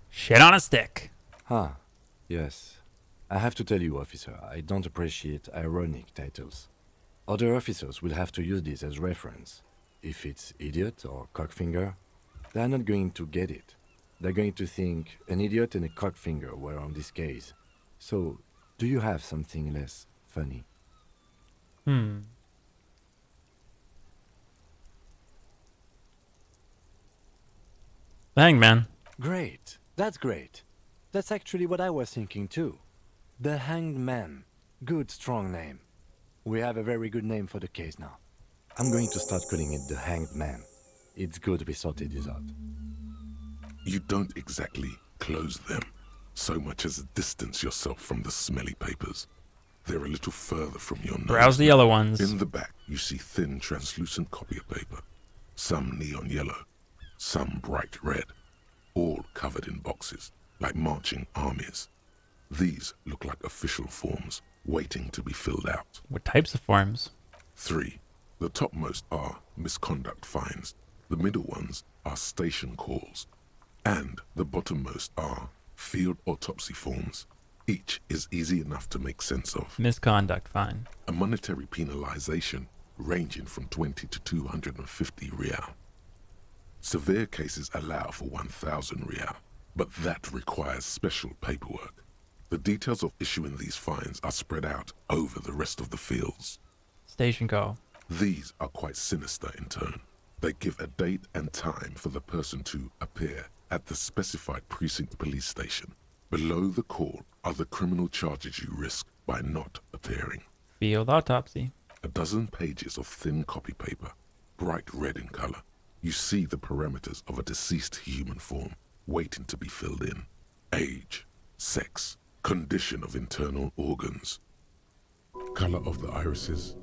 Shit on a stick. Ah, yes. I have to tell you, officer, I don't appreciate ironic titles. Other officers will have to use this as reference. If it's idiot or cockfinger, they're not going to get it. They're going to think an idiot and a cockfinger were on this case. So, do you have something less funny? The Hangman. Great. That's great. That's actually what I was thinking too. The Hanged Man. Good, strong name. We have a very good name for the case now. I'm going to start calling it the Hanged Man. It's good we sorted this out. You don't exactly close them, so much as distance yourself from the smelly papers. They're a little further from your nose. Browse the yellow ones. In the back, you see thin, translucent copy of paper. Some neon yellow, some bright red, all covered in boxes, like marching armies. These look like official forms, waiting to be filled out. What types of forms? 3. The topmost are misconduct fines. The middle ones are station calls. And the bottommost are field autopsy forms. Each is easy enough to make sense of. Misconduct fine. A monetary penalization ranging from 20 to 250 real. Severe cases allow for 1,000 real, but that requires special paperwork. The details of issuing these fines are spread out over the rest of the fields. Station call. These are quite sinister in turn. They give a date and time for the person to appear at the specified precinct police station. Below the call are the criminal charges you risk by not appearing. Field autopsy. A dozen pages of thin copy paper, bright red in color. You see the parameters of a deceased human form waiting to be filled in. Age, sex, condition of internal organs, color of the irises,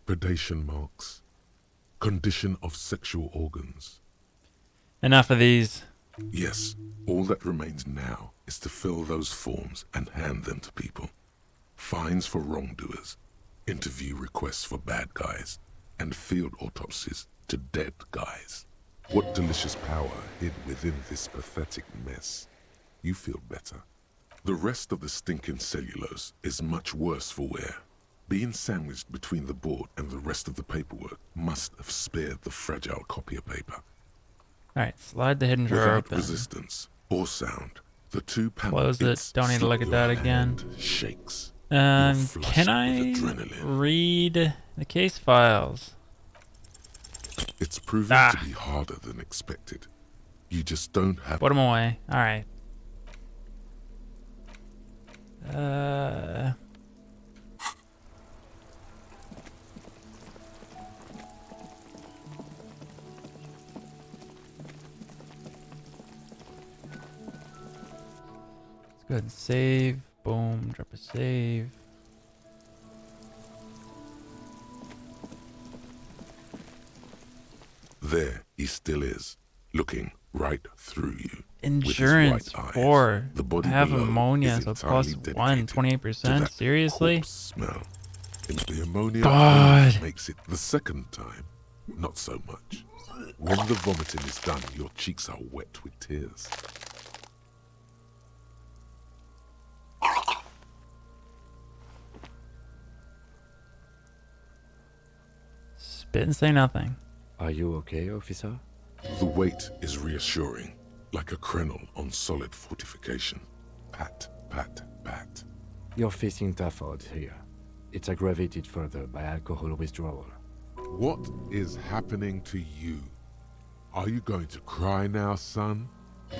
predation marks, condition of sexual organs. Enough of these. Yes, all that remains now is to fill those forms and hand them to people. Fines for wrongdoers, interview requests for bad guys, and field autopsies to dead guys. What delicious power hid within this pathetic mess. You feel better. The rest of the stinking cellulose is much worse for wear. Being sandwiched between the board and the rest of the paperwork must have spared the fragile copy of paper. Alright, slide the hidden drawer Without open. resistance or sound, the two panel Close it. bits Don't need to slip look at your that again. hand Shakes. Can flushed I with adrenaline. read the case files? It's proving to be harder than expected. You just don't have. Put them away. Alright. Let's go ahead and save. Boom. Drop a save. There he still is, looking right through you. Insurance with his white eyes. 4. The body I have below ammonia, is so it's entirely plus 1, dedicated to 28%. that Seriously? corpse smell. And the ammonia God. only makes it the second time, not so much. When the vomiting is done, your cheeks are wet with tears. Spit and say nothing. Are you okay, officer? The weight is reassuring, like a crenel on solid fortification. Pat, pat, pat. You're facing tough odds here. It's aggravated further by alcohol withdrawal. What is happening to you? Are you going to cry now, son?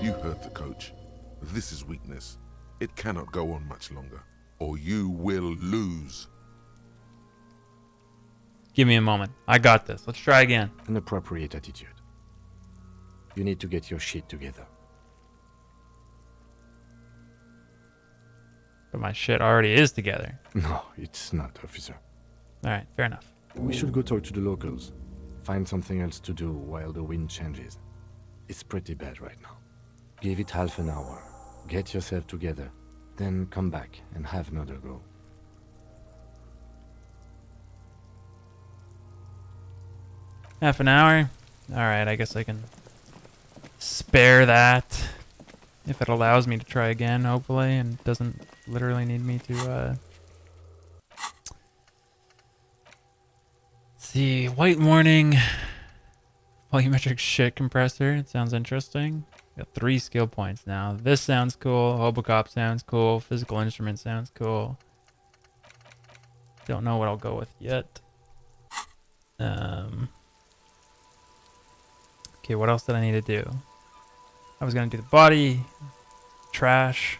You heard the coach. This is weakness. It cannot go on much longer, or you will lose. Give me a moment. I got this. Let's try again. An appropriate attitude. You need to get your shit together. But my shit already is together. No, it's not, officer. Alright, fair enough. We should go talk to the locals. Find something else to do while the wind changes. It's pretty bad right now. Give it half an hour. Get yourself together. Then come back and have another go. Half an hour? Alright, I guess I can spare that. If it allows me to try again, hopefully, and doesn't literally need me to, see, white warning, volumetric shit compressor. It sounds interesting. Got 3 skill points now. This sounds cool. Hobocop sounds cool. Physical instrument sounds cool. Don't know what I'll go with yet. Okay, what else did I need to do? I was gonna do the body, trash.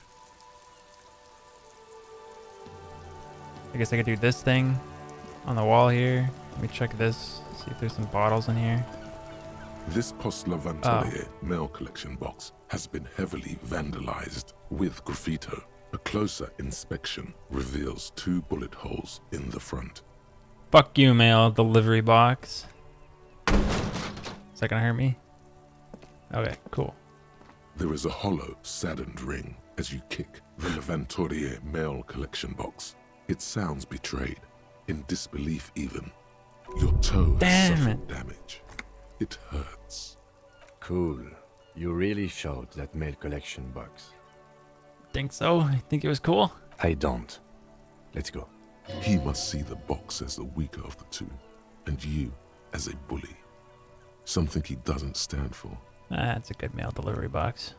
I guess I could do this thing on the wall here. Let me check this, see if there's some bottles in here. This Post Lavantelier mail collection box has been heavily vandalized with graffito. A closer inspection reveals 2 bullet holes in the front. Fuck you, mail delivery box. Is that gonna hurt me? Okay, cool. There is a hollow, saddened ring as you kick the Lavantelier mail collection box. It sounds betrayed, in disbelief even. Your toe has suffered damage. It hurts. Cool. You really showed that mail collection box. Think so? I think it was cool. I don't. Let's go. He must see the box as the weaker of the two, and you as a bully. Something he doesn't stand for. That's a good mail delivery box.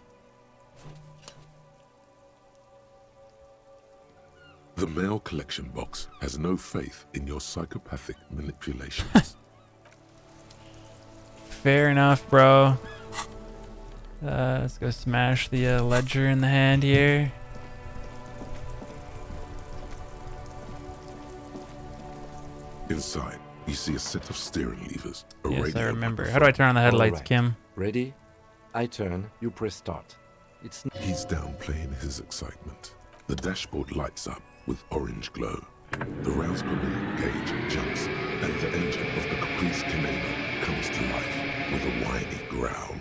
The mail collection box has no faith in your psychopathic manipulations. Fair enough, bro. Let's go smash the ledger in the hand here. Inside, you see a set of steering levers. A Yes, I radio remember. microphone. How do I turn on the headlights, Alright. Kim? Ready? I turn, you press start. It's He's downplaying his excitement. The dashboard lights up with orange glow. The rounds per minute gauge jumps, and the engine of the Caprice Canelo comes to life with a whiny growl.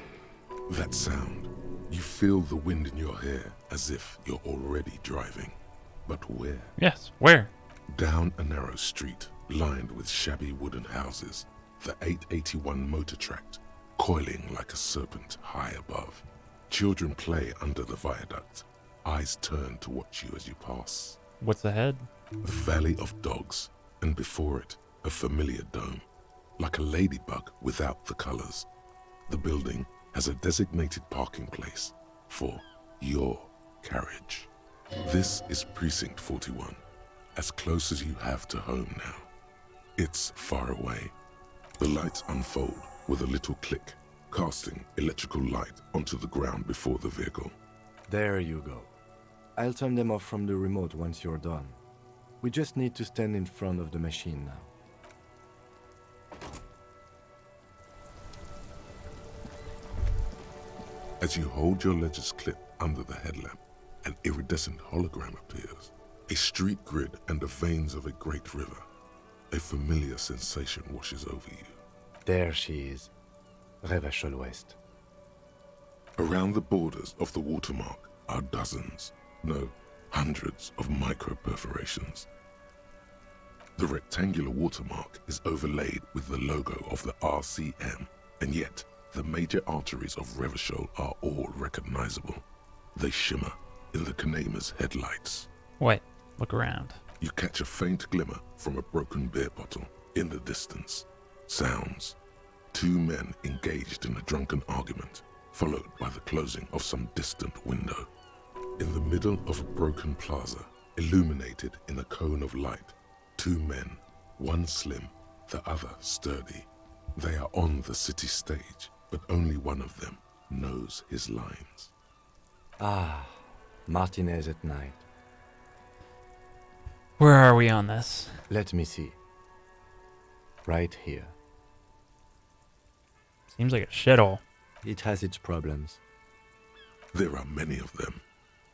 That sound, you feel the wind in your hair as if you're already driving. But where? Yes, where? Down a narrow street lined with shabby wooden houses, the 881 motor tract coiling like a serpent high above. Children play under the viaduct, eyes turn to watch you as you pass. What's ahead? The Valley of Dogs, and before it, a familiar dome, like a ladybug without the colors. The building has a designated parking place for your carriage. This is Precinct 41, as close as you have to home now. It's far away. The lights unfold with a little click, casting electrical light onto the ground before the vehicle. There you go. I'll turn them off from the remote once you're done. We just need to stand in front of the machine now. As you hold your ledger's clip under the headlamp, an iridescent hologram appears. A street grid and the veins of a great river. A familiar sensation washes over you. There she is. Revachol West. Around the borders of the watermark are dozens, no, hundreds of micro-perforations. The rectangular watermark is overlaid with the logo of the RCM, and yet the major arteries of Revachol are all recognizable. They shimmer in the Kanema's headlights. Wait, look around. You catch a faint glimmer from a broken beer bottle in the distance. Sounds. 2 men engaged in a drunken argument, followed by the closing of some distant window. In the middle of a broken plaza, illuminated in a cone of light, 2 men, one slim, the other sturdy. They are on the city stage, but only one of them knows his lines. Ah, Martinez at night. Where are we on this? Let me see. Right here. Seems like a shithole. It has its problems. There are many of them,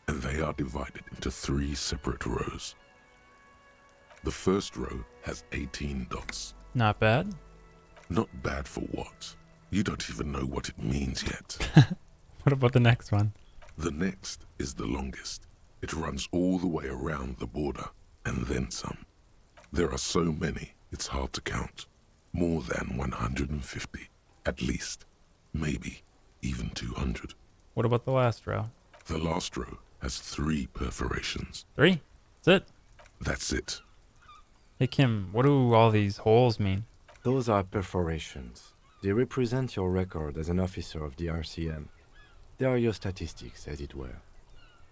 and they are divided into 3 separate rows. The first row has 18 dots. Not bad. Not bad for what? You don't even know what it means yet. What about the next one? The next is the longest. It runs all the way around the border, and then some. There are so many, it's hard to count. More than 150, at least. Maybe even 200. What about the last row? The last row has 3 perforations. 3? That's it? That's it. Hey Kim, what do all these holes mean? Those are perforations. They represent your record as an officer of the RCM. They are your statistics, as it were.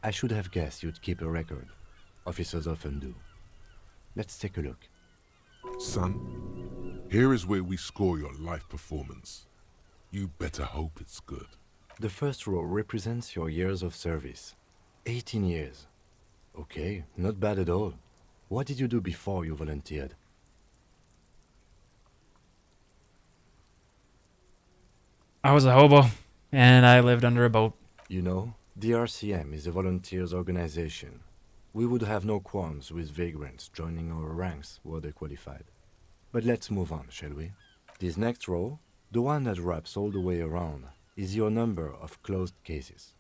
I should have guessed you'd keep a record. Officers often do. Let's take a look. Son, here is where we score your life performance. You better hope it's good. The first row represents your years of service. 18 years. Okay, not bad at all. What did you do before you volunteered? I was a hobo, and I lived under a boat. You know, the RCM is a volunteers organization. We would have no qualms with vagrants joining our ranks were they qualified. But let's move on, shall we? This next row, the one that wraps all the way around, is your number of closed cases.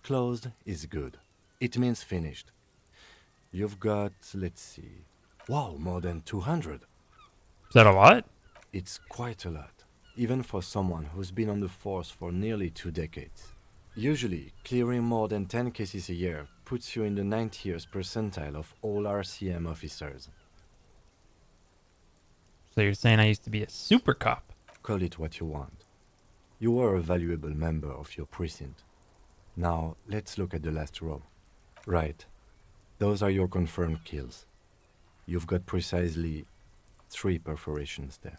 Closed is good. It means finished. You've got, let's see, wow, more than 200. Is that a lot? It's quite a lot, even for someone who's been on the force for nearly 2 decades. Usually, clearing more than 10 cases a year puts you in the 90th percentile of all RCM officers. So you're saying I used to be a super cop? Call it what you want. You were a valuable member of your precinct. Now, let's look at the last row. Right. Those are your confirmed kills. You've got precisely 3 perforations there.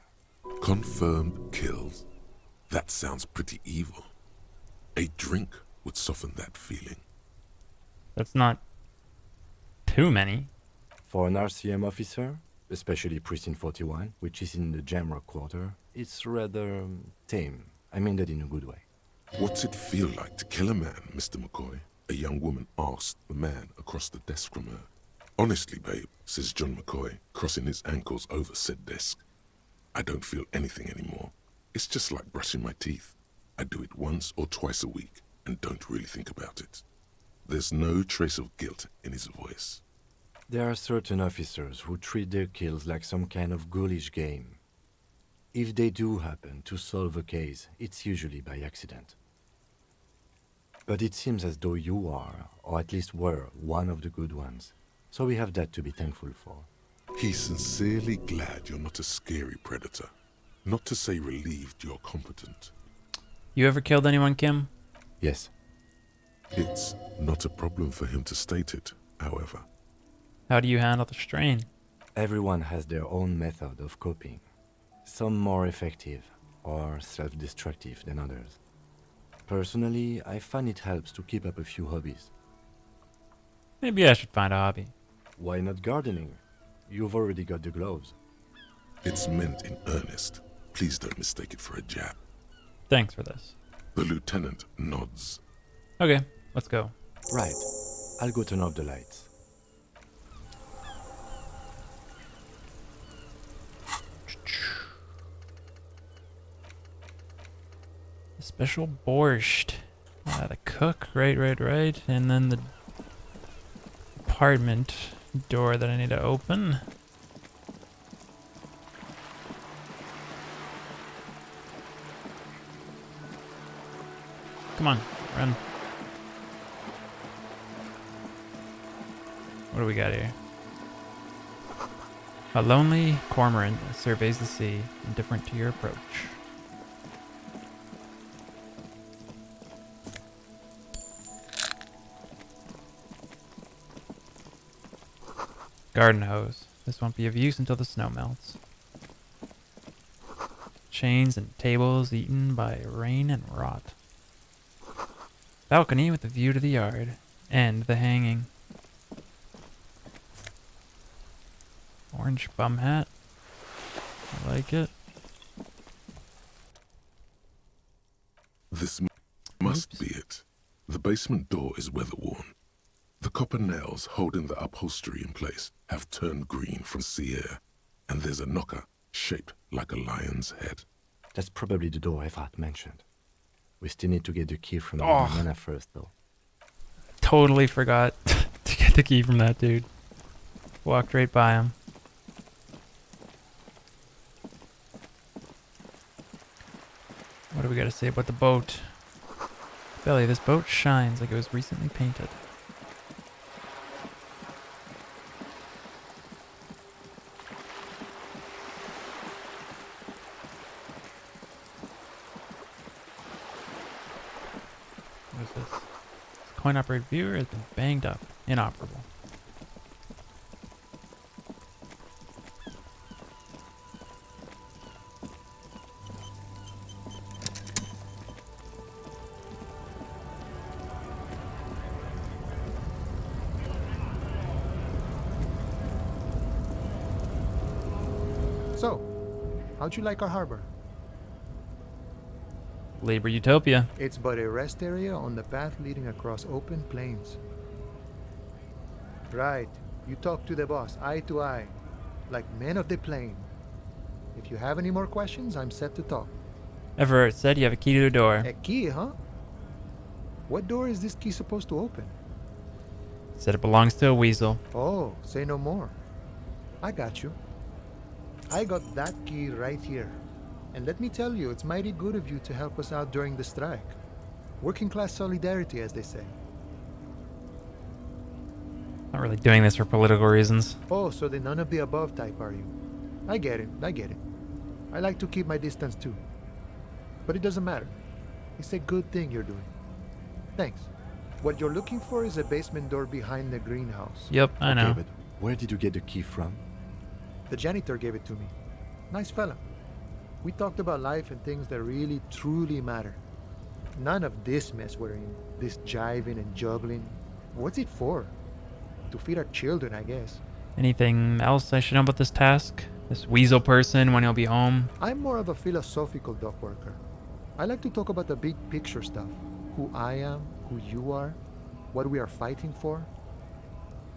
Confirmed kills. That sounds pretty evil. A drink would soften that feeling. That's not too many. For an RCM officer, especially Precinct 41, which is in the Jamrock quarter, it's rather tame. I mean that in a good way. What's it feel like to kill a man, Mr. McCoy? A young woman asked the man across the desk from her. Honestly, babe, says John McCoy, crossing his ankles over said desk. I don't feel anything anymore. It's just like brushing my teeth. I do it once or twice a week and don't really think about it. There's no trace of guilt in his voice. There are certain officers who treat their kills like some kind of ghoulish game. If they do happen to solve a case, it's usually by accident. But it seems as though you are, or at least were, one of the good ones. So we have that to be thankful for. He's sincerely glad you're not a scary predator. Not to say relieved you're competent. You ever killed anyone, Kim? Yes. It's not a problem for him to state it, however. How do you handle the strain? Everyone has their own method of coping. Some more effective or self-destructive than others. Personally, I find it helps to keep up a few hobbies. Maybe I should find a hobby. Why not gardening? You've already got the gloves. It's meant in earnest. Please don't mistake it for a jab. Thanks for this. The lieutenant nods. Okay, let's go. Right. I'll go turn off the lights. Special borscht. The cook, right. And then the apartment door that I need to open. Come on, run. What do we got here? A lonely cormorant surveys the sea, indifferent to your approach. Garden hose. This won't be of use until the snow melts. Chains and tables eaten by rain and rot. Balcony with a view to the yard and the hanging. Orange bum hat. I like it. This must be it. The basement door is weather-worn. The copper nails holding the upholstery in place have turned green from sea air, and there's a knocker shaped like a lion's head. That's probably the door Evrat mentioned. We still need to get the key from the Oh. banana first, though. Totally forgot to get the key from that dude. Walked right by him. What do we got to say about the boat? Belly, this boat shines like it was recently painted. What is this? This coin-operated viewer has been banged up. Inoperable. So, how'd you like our harbor? Labor Utopia. It's but a rest area on the path leading across open plains. Right. You talk to the boss, eye to eye, like men of the plain. If you have any more questions, I'm set to talk. Everett said you have a key to a door. A key, huh? What door is this key supposed to open? Said it belongs to a weasel. Oh, say no more. I got you. I got that key right here. And let me tell you, it's mighty good of you to help us out during the strike. Working class solidarity, as they say. Not really doing this for political reasons. Oh, so the none of the above type, are you? I get it. I like to keep my distance too. But it doesn't matter. It's a good thing you're doing. Thanks. What you're looking for is a basement door behind the greenhouse. Yep, I know. Okay, but where did you get the key from? The janitor gave it to me. Nice fella. We talked about life and things that really, truly matter. None of this mess we're in. This jiving and juggling. What's it for? To feed our children, I guess. Anything else I should know about this task? This weasel person, when he'll be home? I'm more of a philosophical dock worker. I like to talk about the big picture stuff. Who I am, who you are, what we are fighting for.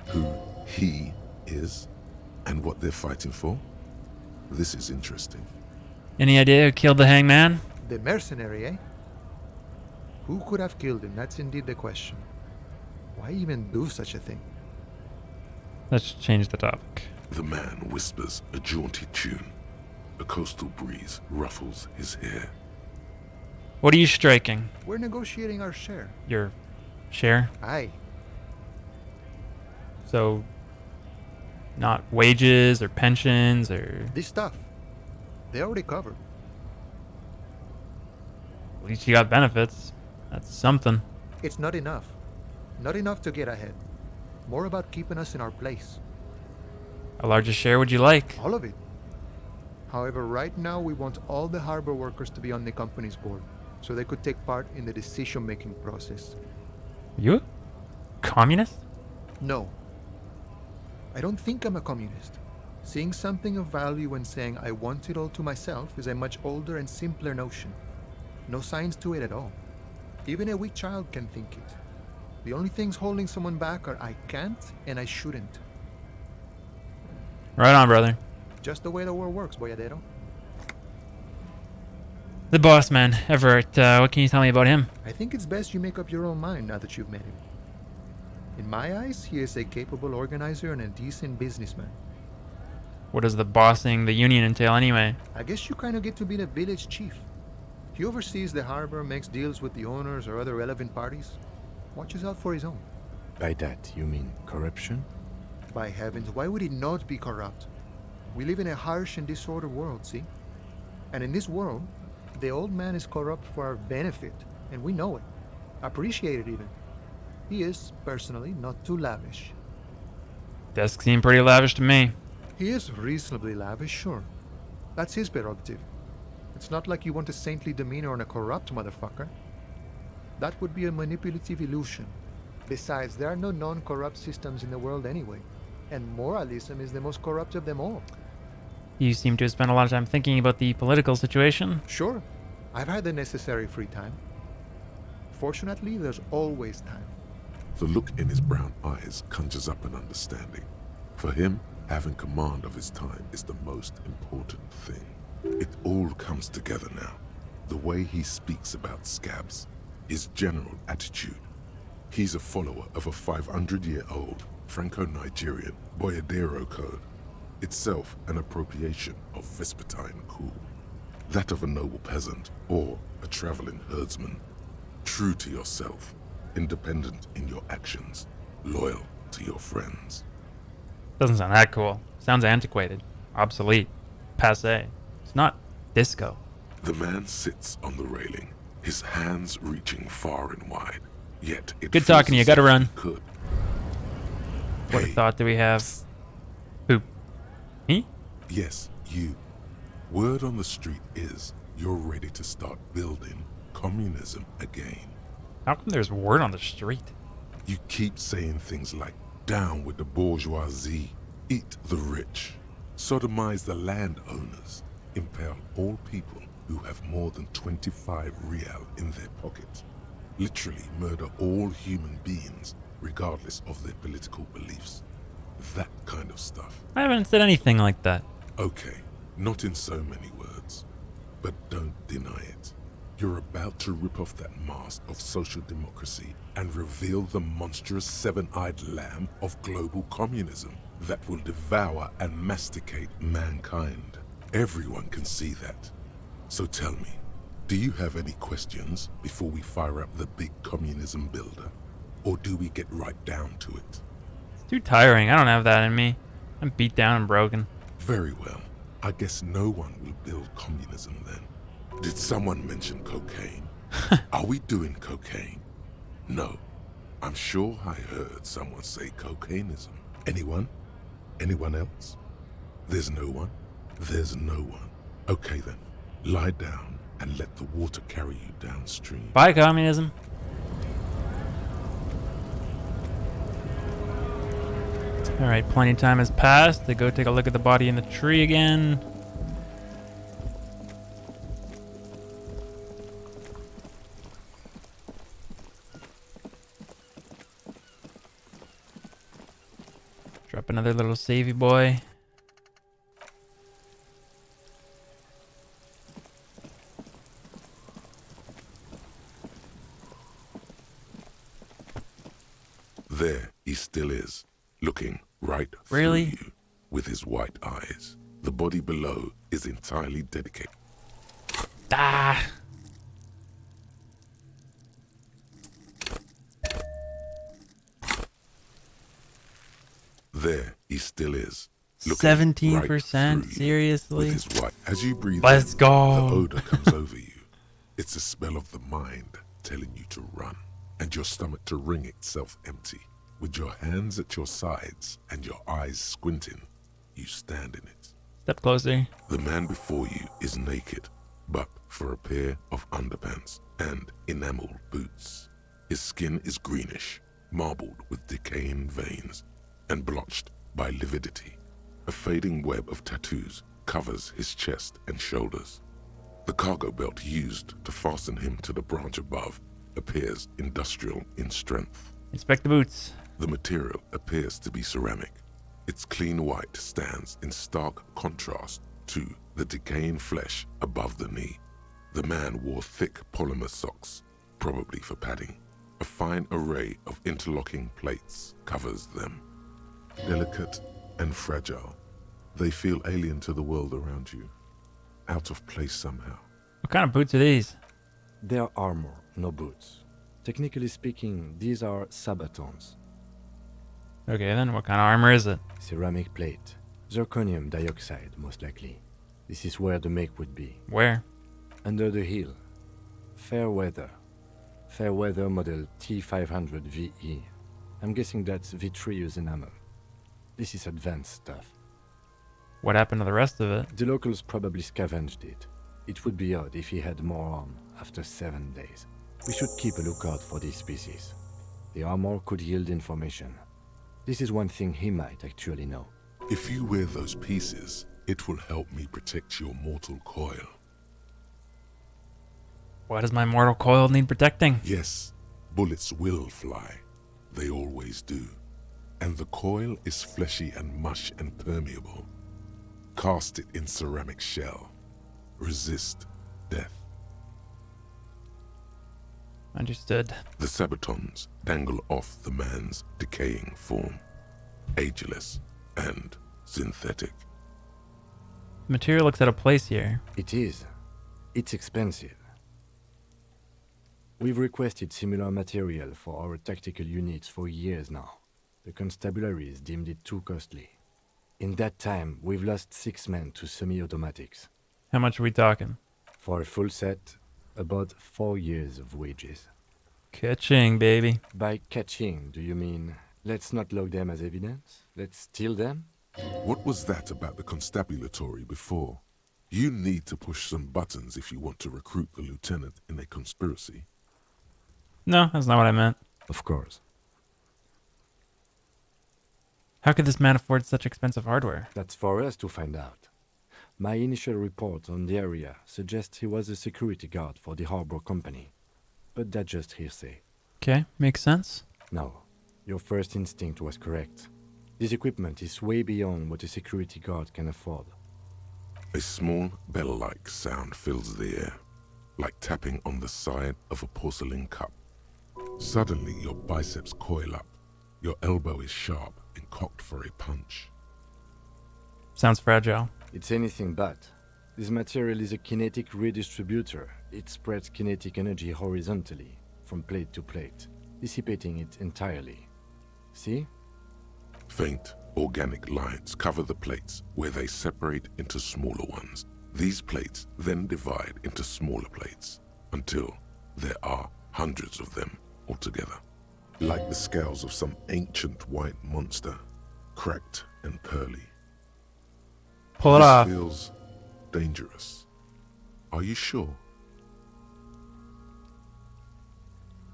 Who he is and what they're fighting for? This is interesting. Any idea who killed the hangman? The mercenary, eh? Who could have killed him? That's indeed the question. Why even do such a thing? Let's change the topic. The man whispers a jaunty tune. A coastal breeze ruffles his hair. What are you striking? We're negotiating our share. Your share? Aye. So, not wages or pensions or... This stuff. They already covered. At least you got benefits. That's something. It's not enough. Not enough to get ahead. More about keeping us in our place. A larger share would you like? All of it. However, right now we want all the harbor workers to be on the company's board, so they could take part in the decision-making process. You? Communist? No. I don't think I'm a communist. Seeing something of value and saying I want it all to myself is a much older and simpler notion. No science to it at all. Even a weak child can think it. The only things holding someone back are I can't and I shouldn't. Right on, brother. Just the way the world works, boyadero. The boss man, Everett. What can you tell me about him? I think it's best you make up your own mind now that you've met him. In my eyes, he is a capable organizer and a decent businessman. What does the bossing the union entail anyway? I guess you kind of get to be the village chief. He oversees the harbor, makes deals with the owners or other relevant parties, watches out for his own. By that, you mean corruption? By heavens, why would he not be corrupt? We live in a harsh and disordered world, see? And in this world, the old man is corrupt for our benefit, and we know it. Appreciate it even. He is, personally, not too lavish. Desk seemed pretty lavish to me. He is reasonably lavish, sure. That's his prerogative. It's not like you want a saintly demeanor on a corrupt motherfucker. That would be a manipulative illusion. Besides, there are no non-corrupt systems in the world anyway, and moralism is the most corrupt of them all. You seem to have spent a lot of time thinking about the political situation. Sure, I've had the necessary free time. Fortunately, there's always time. The look in his brown eyes conjures up an understanding. For him, Having command of his time is the most important thing. It all comes together now. The way he speaks about scabs, his general attitude. He's a follower of a 500-year-old Franco-Nigerian Boyadero code, itself an appropriation of Vespertine cool. That of a noble peasant or a traveling herdsman. True to yourself, independent in your actions, loyal to your friends. Doesn't sound that cool. Sounds antiquated, obsolete, passé. It's not disco. The man sits on the railing, his hands reaching far and wide. Yet it Good feels talking to you. as Gotta if run. he could. What Hey, thought do we have? Who? Me? yes, you. Word on the street is you're ready to start building communism again. How come there's word on the street? You keep saying things like, down with the bourgeoisie, eat the rich, sodomize the landowners, impale all people who have more than 25 real in their pockets, literally murder all human beings regardless of their political beliefs. That kind of stuff. I haven't said anything like that. Okay, not in so many words, but don't deny it. You're about to rip off that mask of social democracy and reveal the monstrous seven-eyed lamb of global communism that will devour and masticate mankind. Everyone can see that. So tell me, do you have any questions before we fire up the big communism builder? Or do we get right down to it? It's too tiring. I don't have that in me. I'm beat down and broken. Very well. I guess no one will build communism then. Did someone mention cocaine? Are we doing cocaine? No. I'm sure I heard someone say cocainism. Anyone? Anyone else? There's no one? There's no one. Okay then. Lie down and let the water carry you downstream. Bye, communism. Alright, plenty of time has passed to go take a look at the body in the tree again. Drop another little savey boy. There he still is, looking right Really? through you with his white eyes. The body below is entirely dedicated. Ah! There he still is, looking right 17%? through you Seriously? with his white. As you breathe Let's in, go. the odor comes over you. It's a smell of the mind telling you to run, and your stomach to wring itself empty. With your hands at your sides and your eyes squinting, you stand in it. Step closer. The man before you is naked, but for a pair of underpants and enameled boots. His skin is greenish, marbled with decaying veins, and blotched by lividity. A fading web of tattoos covers his chest and shoulders. The cargo belt used to fasten him to the branch above appears industrial in strength. Inspect the boots. The material appears to be ceramic. Its clean white stands in stark contrast to the decaying flesh above the knee. The man wore thick polymer socks, probably for padding. A fine array of interlocking plates covers them. Delicate and fragile, they feel alien to the world around you, out of place somehow. What kind of boots are these? They're armor, no boots. Technically speaking, these are sabatons. Okay, then what kind of armor is it? Ceramic plate. Zirconium dioxide, most likely. This is where the make would be. Where? Under the hill. Fair weather. Fair weather model T500 VE. I'm guessing that's vitreous enamel. This is advanced stuff. What happened to the rest of it? The locals probably scavenged it. It would be odd if he had more on after 7 days. We should keep a lookout for these species. The armor could yield information. This is one thing he might actually know. If you wear those pieces, it will help me protect your mortal coil. Why does my mortal coil need protecting? Yes, bullets will fly. They always do. and the coil is fleshy and mush and permeable. Cast it in ceramic shell. Resist death. Understood. The sabatons dangle off the man's decaying form, ageless and synthetic. Material looks out of place here. It is. It's expensive. We've requested similar material for our tactical units for years now. The constabularies deemed it too costly. In that time, we've lost 6 men to semi-automatics. How much are we talking? For a full set, about 4 years of wages. Catching, baby. By catching, do you mean let's not log them as evidence? Let's steal them? What was that about the constabulatory before? You need to push some buttons if you want to recruit the lieutenant in a conspiracy. No, that's not what I meant. Of course. How could this man afford such expensive hardware? That's for us to find out. My initial report on the area suggests he was a security guard for the harbor company. But that's just hearsay. Okay, makes sense. No, your first instinct was correct. This equipment is way beyond what a security guard can afford. A small bell-like sound fills the air, like tapping on the side of a porcelain cup. Suddenly, your biceps coil up. Your elbow is sharp and cocked for a punch. Sounds fragile. It's anything but. This material is a kinetic redistributor. It spreads kinetic energy horizontally, from plate to plate, dissipating it entirely. See? Faint, organic lines cover the plates where they separate into smaller ones. These plates then divide into smaller plates until there are hundreds of them altogether. Like the scales of some ancient white monster, cracked and pearly. Pull it This off. feels dangerous. Are you sure?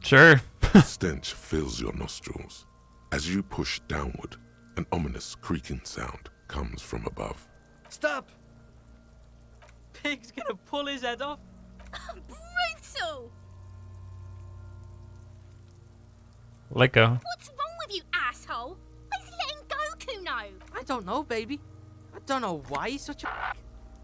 Sure. Stench fills your nostrils. As you push downward, an ominous creaking sound comes from above. Stop! Pig's gonna pull his head off. Brutal! Let go. What's wrong with you, asshole? Why is he letting Goku know? I don't know, baby. I don't know why he's such a...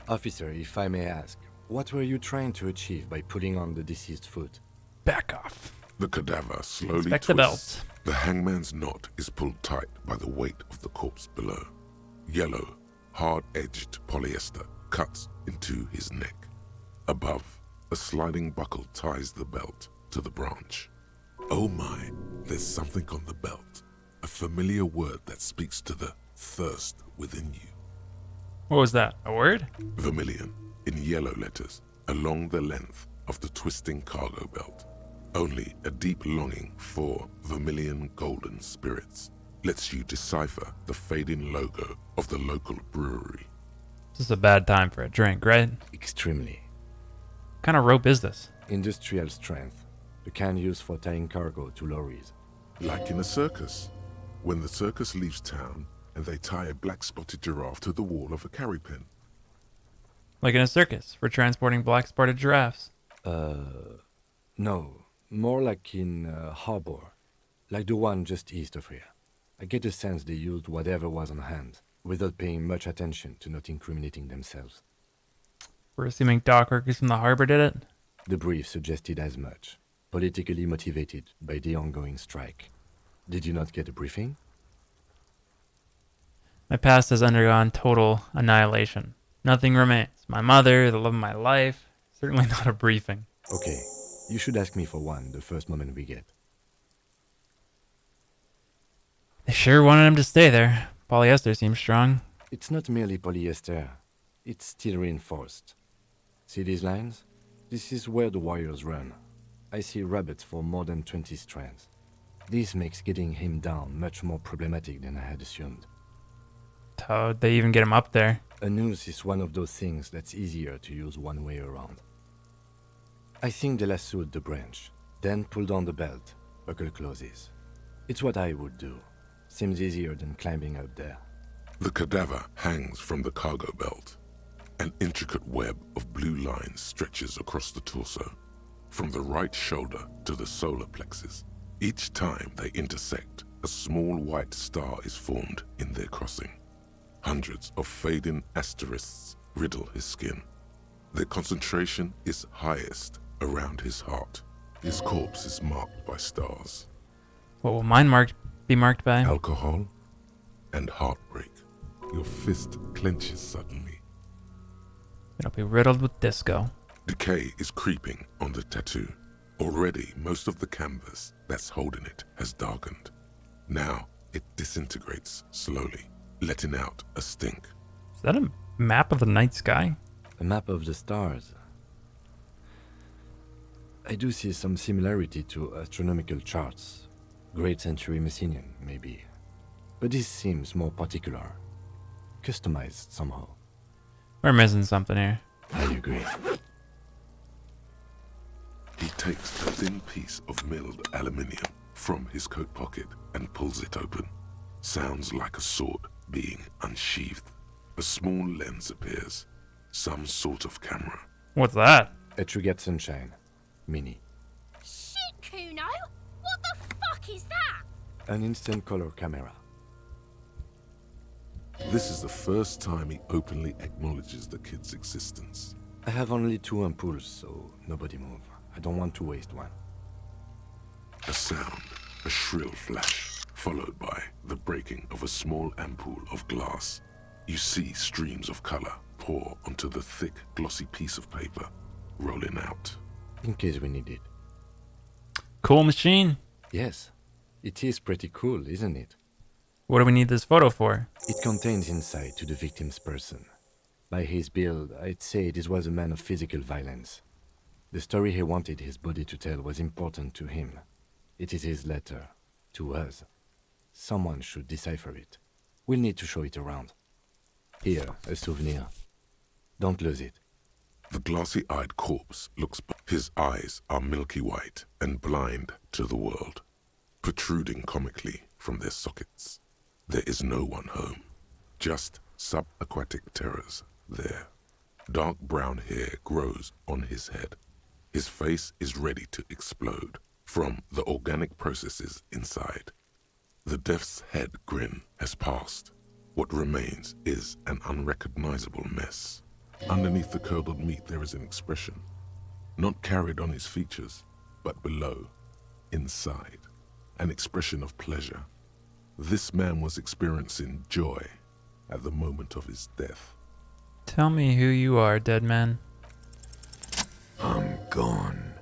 Officer, if I may ask, what were you trying to achieve by pulling on the deceased foot? Back off. The cadaver slowly Inspect twists. the belt. The hangman's knot is pulled tight by the weight of the corpse below. Yellow, hard-edged polyester cuts into his neck. Above, a sliding buckle ties the belt to the branch. Oh my, there's something on the belt. A familiar word that speaks to the thirst within you. What was that? A word? Vermilion, in yellow letters, along the length of the twisting cargo belt. Only a deep longing for vermilion golden spirits lets you decipher the fading logo of the local brewery. This is a bad time for a drink, right? What Extremely. kind of rope is this? Industrial strength. The kind used for tying cargo to lorries. Like in a circus, when the circus leaves town and they tie a black-spotted giraffe to the wall of a carry pen. Like in a circus for transporting black-spotted giraffes. No. More like in harbor. Like the one just east of here. I get the sense they used whatever was on hand, without paying much attention to not incriminating themselves. We're assuming dock workers from the harbor did it? The brief suggested as much. Politically motivated by the ongoing strike. Did you not get a briefing? My past has undergone total annihilation. Nothing remains. My mother, the love of my life. Certainly not a briefing. Okay, you should ask me for one the first moment we get. They sure wanted him to stay there. Polyester seems strong. It's not merely polyester. It's steel reinforced. See these lines? This is where the wires run. I see rabbits for more than 20 strands. This makes getting him down much more problematic than I had assumed. How'd they even get him up there? A noose is one of those things that's easier to use one way around. I think they lassoed the branch, then pulled on the belt. Buckle closes. It's what I would do. Seems easier than climbing out there. The cadaver hangs from the cargo belt. An intricate web of blue lines stretches across the torso, from the right shoulder to the solar plexus. Each time they intersect, a small white star is formed in their crossing. Hundreds of fading asterisks riddle his skin. Their concentration is highest around his heart. His corpse is marked by stars. What will mine be marked by? Alcohol and heartbreak. Your fist clenches suddenly. It'll be riddled with disco. Decay is creeping on the tattoo. Already, most of the canvas that's holding it has darkened. Now, it disintegrates slowly, letting out a stink. Is that a map of the night sky? A map of the stars. I do see some similarity to astronomical charts. Great Century Messinian, maybe. But this seems more particular. Customized somehow. We're missing something here. I agree. He takes a thin piece of milled aluminium from his coat pocket and pulls it open. Sounds like a sword being unsheathed. A small lens appears. Some sort of camera. What's that? A Trigate Sunshine. Mini. Shit, Kuno! What the fuck is that? An instant color camera. This is the first time he openly acknowledges the kid's existence. I have only 2 ampoules, so nobody move. I don't want to waste one. A sound, a shrill flash, followed by the breaking of a small ampoule of glass. You see streams of color pour onto the thick, glossy piece of paper, rolling out. In case we need it. Cool machine. Yes. It is pretty cool, isn't it? What do we need this photo for? It contains insight to the victim's person. By his build, I'd say this was a man of physical violence. The story he wanted his body to tell was important to him. It is his letter. To us. Someone should decipher it. We'll need to show it around. Here, a souvenir. Don't lose it. The glassy-eyed corpse looks back. His eyes are milky white and blind to the world, protruding comically from their sockets. There is no one home, just subaquatic terrors there. Dark brown hair grows on his head. His face is ready to explode from the organic processes inside. The death's head grin has passed. What remains is an unrecognizable mess. Underneath the curdled meat there is an expression, not carried on his features, but below, inside, an expression of pleasure. This man was experiencing joy at the moment of his death. Tell me who you are, dead man. I'm gone.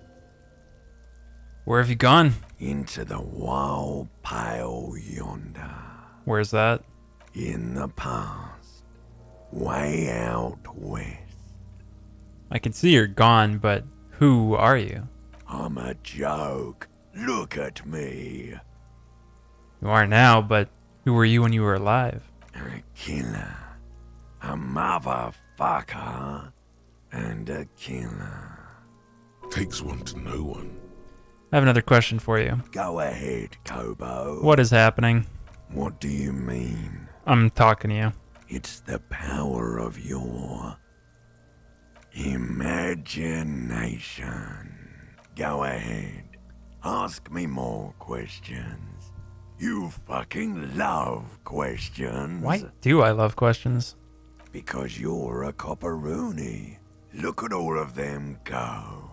Where have you gone? Into the wild pale yonder. Where's that? In the past. Way out west. I can see you're gone, but who are you? I'm a joke. Look at me. You are now, but who were you when you were alive? A killer. A motherfucker. And a killer. Takes one to know one. I have another question for you. Go ahead, Kobo. What is happening? What do you mean? I'm talking to you. It's the power of your imagination. Go ahead. Ask me more questions. You fucking love questions. Why do I love questions? Because you're a copperoony. Look at all of them go.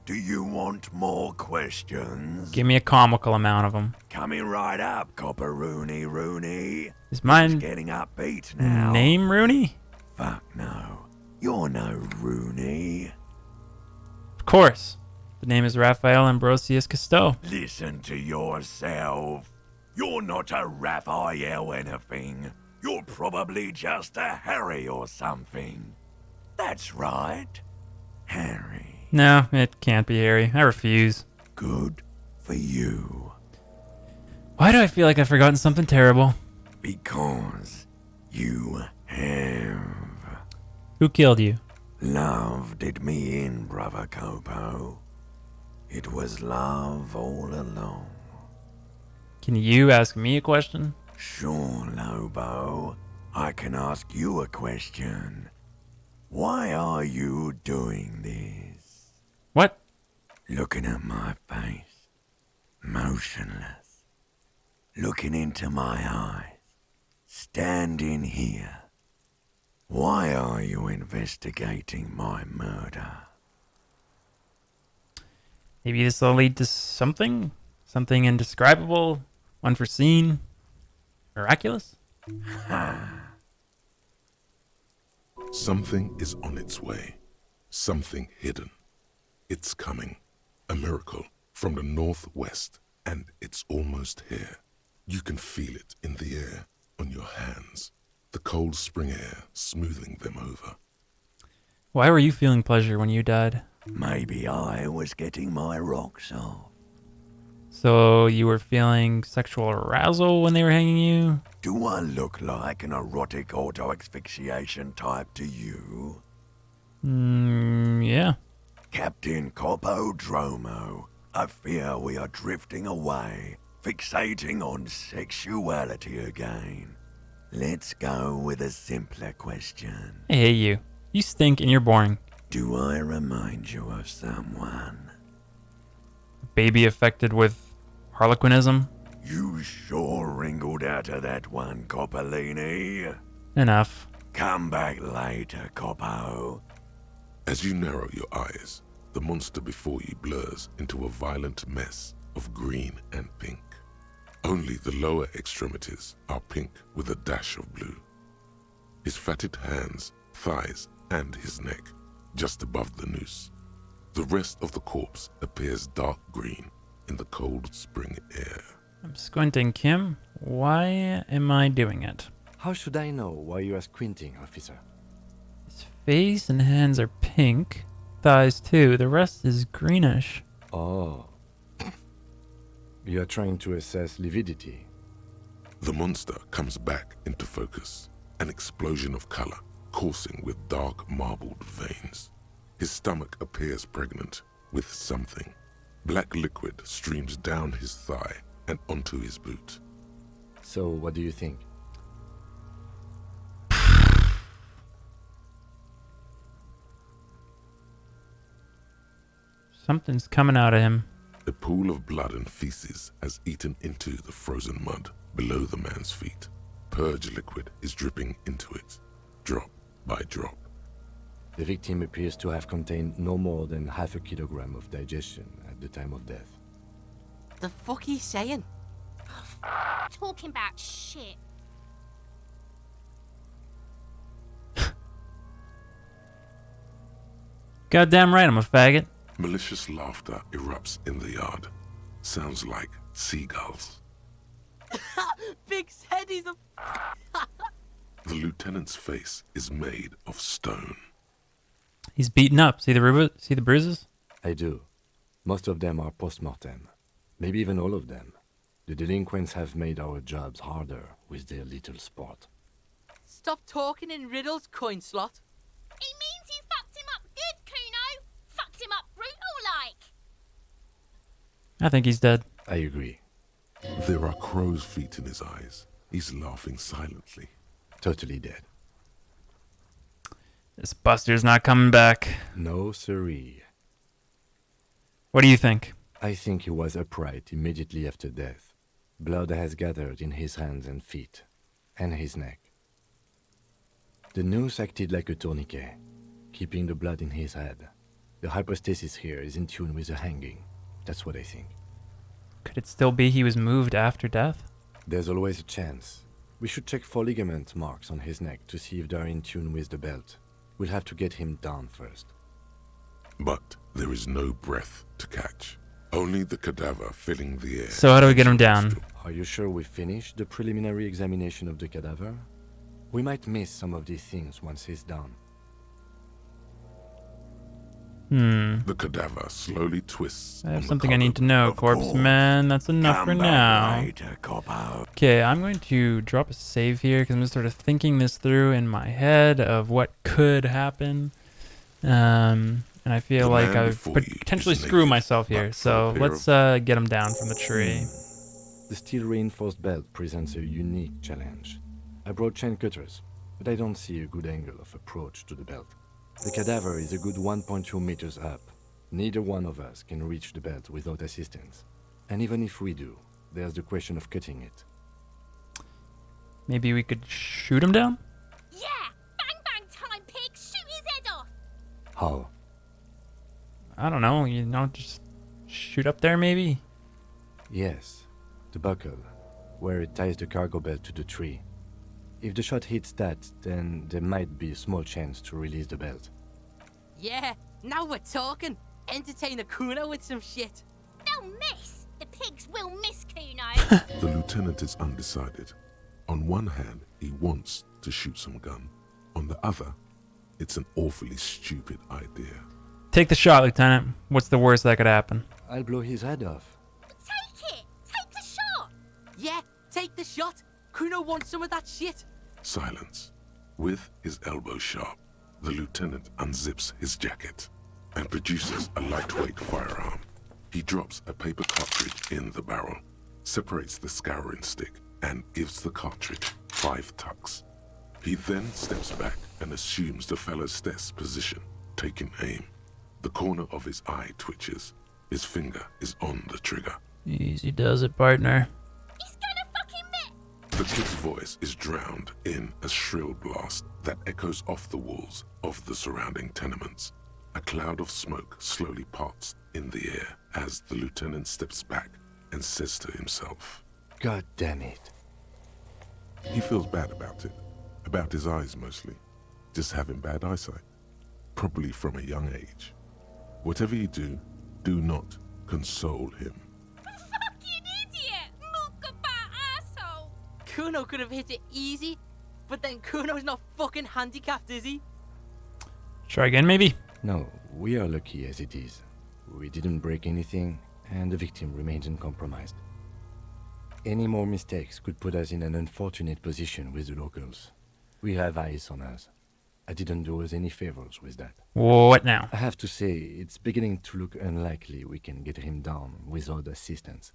Do you want more questions? Give me a comical amount of them. Coming right up, copperoony Rooney. Is mine It's getting upbeat now. name Rooney? Fuck no. You're no Rooney. Of course. The name is Raphael Ambrosius Cousteau. Listen to yourself. You're not a Raphael anything. You're probably just a Harry or something. That's right. Harry. No, it can't be Harry. I refuse. Good for you. Why do I feel like I've forgotten something terrible? Because you have. Who killed you? Love did me in, brother Copo. It was love all along. Can you ask me a question? Sure, Lobo. I can ask you a question. Why are you doing this? What? Looking at my face. Motionless. looking into my eyes, standing here. Why are you investigating my murder? Maybe this will lead to something? Something indescribable, unforeseen, miraculous? Something is on its way. Something hidden. It's coming. A miracle from the northwest, and it's almost here. You can feel it in the air, on your hands. The cold spring air smoothing them over. Why were you feeling pleasure when you died? Maybe I was getting my rocks off. So you were feeling sexual arousal when they were hanging you? Do I look like an erotic auto-asphyxiation type to you? Yeah. Captain Copodromo, I fear we are drifting away, fixating on sexuality again. Let's go with a simpler question. Hey, you. You stink and you're boring. Do I remind you of someone? Baby affected with harlequinism? You sure wrinkled out of that one, Coppolini. Enough. Come back later, Coppo. As you narrow your eyes, the monster before you blurs into a violent mess of green and pink. Only the lower extremities are pink with a dash of blue. His fatted hands, thighs, and his neck just above the noose. The rest of the corpse appears dark green in the cold spring air. I'm squinting, Kim. Why am I doing it? How should I know why you are squinting, officer? His face and hands are pink. Thighs too. The rest is greenish. Oh. You are trying to assess lividity. The monster comes back into focus, an explosion of color, coursing with dark marbled veins. His stomach appears pregnant with something. Black liquid streams down his thigh and onto his boot. So, what do you think? Something's coming out of him. A pool of blood and feces has eaten into the frozen mud below the man's feet. Purge liquid is dripping into it, drop by drop. The victim appears to have contained no more than half a kilogram of digestion at the time of death. The fuck he's saying? Talking about shit. Goddamn right, I'm a faggot. Malicious laughter erupts in the yard. Sounds like seagulls. Big said he's a... The lieutenant's face is made of stone. He's beaten up. See the bruises? I do. Most of them are post-mortem. Maybe even all of them. The delinquents have made our jobs harder with their little sport. Stop talking in riddles, coin slot. It means you fucked him up good, Kuno. Fucked him up brutal like. I think he's dead. I agree. There are crow's feet in his eyes. He's laughing silently. Totally dead. This Buster's not coming back. No siree. What do you think? I think he was upright immediately after death. Blood has gathered in his hands and feet, and his neck. The noose acted like a tourniquet, keeping the blood in his head. The hypostasis here is in tune with the hanging. That's what I think. Could it still be he was moved after death? There's always a chance. We should check for ligament marks on his neck to see if they're in tune with the belt. We'll have to get him down first. But there is no breath to catch. Only the cadaver filling the air. So how do we get him down? Are you sure we finished the preliminary examination of the cadaver? We might miss some of these things once he's done. The cadaver slowly twists. I have on something the I need to know, Corpse Man. That's enough for now. Okay, I'm going to drop a save here because I'm just sort of thinking this through in my head of what could happen. And I feel like I would potentially screw myself here. So let's get him down from the tree. The steel-reinforced belt presents a unique challenge. I brought chain cutters, but I don't see a good angle of approach to the belt. The cadaver is a good 1.2 meters up. Neither one of us can reach the belt without assistance. And even if we do, There's the question of cutting it. Maybe we could shoot him down? Yeah! Bang bang time, pig! Shoot his head off! How? I don't know, just shoot up there maybe? Yes, the buckle, where it ties the cargo belt to the tree. If the shot hits that, then there might be a small chance to release the belt. Yeah, now we're talking. Entertain a Kuno with some shit. They'll miss! The pigs will miss Kuno! The lieutenant is undecided. On one hand, he wants to shoot some gun. On the other, it's an awfully stupid idea. Take the shot, Lieutenant. What's the worst that could happen? I'll blow his head off. Take it! Take the shot! Yeah, take the shot. Kuno wants some of that shit. Silence. With his elbow sharp, the lieutenant unzips his jacket and produces a lightweight firearm. He drops a paper cartridge in the barrel, separates the scouring stick, and gives the cartridge 5 tucks. He then steps back and assumes the fellow's desk position, taking aim. The corner of his eye twitches. His finger is on the trigger. Easy does it, partner. He's gonna fucking miss! The kid's voice is drowned in a shrill blast that echoes off the walls of the surrounding tenements. A cloud of smoke slowly parts in the air as the lieutenant steps back and says to himself, God damn it. he feels bad about it. About his eyes mostly. Just having bad eyesight. Probably from a young age. Whatever you do not console him. Fucking idiot! Mookabat asshole! Kuno could have hit it easy, but then Kuno's not fucking handicapped, is he? Try again, maybe? No, we are lucky as it is. We didn't break anything, and the victim remains uncompromised. Any more mistakes could put us in an unfortunate position with the locals. We have eyes on us. I didn't do us any favors with that. What now? I have to say, it's beginning to look unlikely we can get him down without assistance.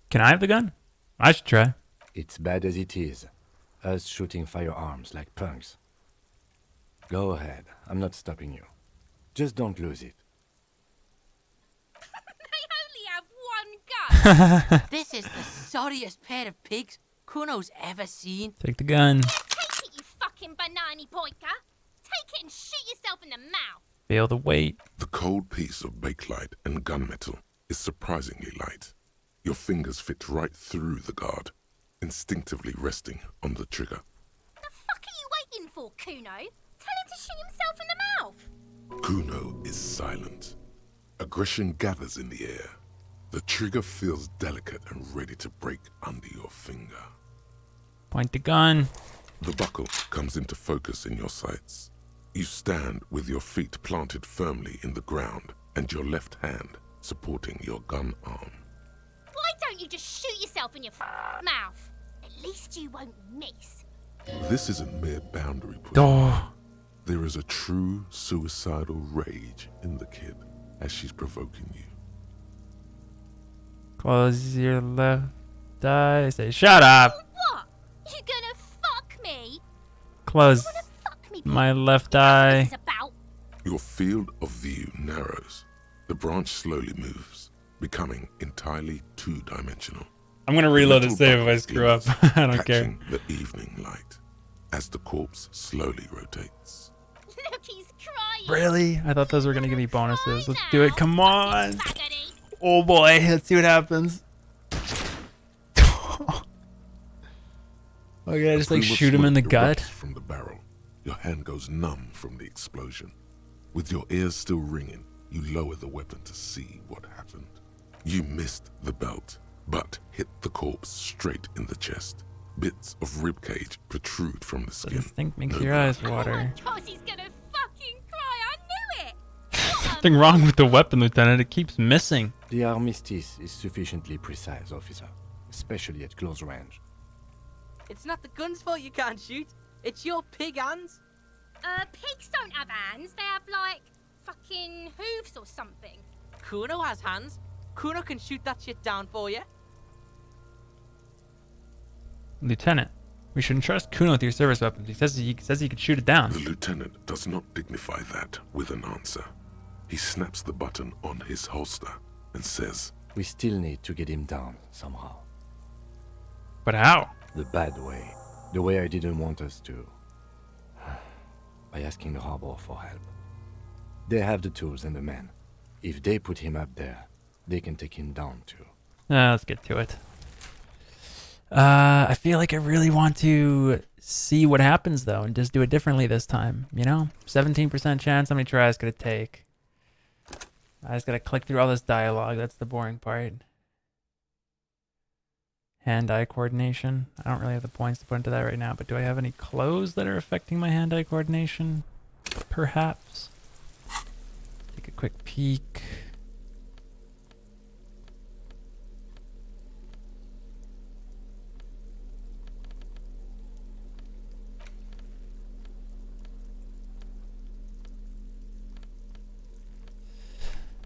Can I have the gun? I should try. It's bad as it is. Us shooting firearms like punks. Go ahead, I'm not stopping you. Just don't lose it. They only have one gun! This is the sorriest pair of pigs Kuno's ever seen. Take the gun. Take it, you fucking banana pointer! Take it and shoot yourself in the mouth! Feel the weight. The cold piece of bakelite and gunmetal is surprisingly light. Your fingers fit right through the guard, instinctively resting on the trigger. The fuck are you waiting for, Kuno? Tell him to shoot himself in the mouth! Kuno is silent. Aggression gathers in the air. The trigger feels delicate and ready to break under your finger. Point the gun. The buckle comes into focus in your sights. You stand with your feet planted firmly in the ground and your left hand supporting your gun arm. Why don't you just shoot yourself in your mouth? At least you won't miss. This isn't mere boundary pushing. Oh. There is a true suicidal rage in the kid as she's provoking you. Close your left eye. Say, shut up. What? You gonna fuck me? Close You wanna fuck me? my pig? left That's what eye. this is about. Your field of view narrows. The branch slowly moves, becoming entirely two-dimensional. I'm gonna reload Little to save if I buckle screw up. glimmers, I don't care. catching the evening light as the corpse slowly rotates. Look, he's crying. Really? I thought those were gonna give me bonuses. Let's do it. Come on. Fucking faggoty. Oh boy, let's see what happens. Okay, I just like plume of shoot him in the smoke gut. erupts from the barrel. Your hand goes numb from the explosion. With your ears still ringing, you lower the weapon to see what happened. You missed the belt, but hit the corpse straight in the chest. Bits of ribcage protrude from the skin. This thing makes No your blood. eyes Oh my water. God, he's gonna fucking cry. I knew it. Something wrong with the weapon, Lieutenant. It keeps missing. The armistice is sufficiently precise, officer, especially at close range. It's not the gun's fault you can't shoot. It's your pig hands. Pigs don't have hands. They have, like, fucking hooves or something. Kuno has hands. Kuno can shoot that shit down for you. Lieutenant, we shouldn't trust Kuno with your service weapons. He says he could shoot it down. The lieutenant does not dignify that with an answer. He snaps the button on his holster and says, We still need to get him down somehow. But how? The bad way. The way I didn't want us to. By asking the harbor for help. They have the tools and the men. If they put him up there, they can take him down too. Let's get to it. I feel like I really want to see what happens though, and just do it differently this time. You know, 17% chance. How many tries could it take? I just gotta click through all this dialogue. That's the boring part. Hand-eye coordination. I don't really have the points to put into that right now, but do I have any clothes that are affecting my hand-eye coordination? Perhaps. Take a quick peek.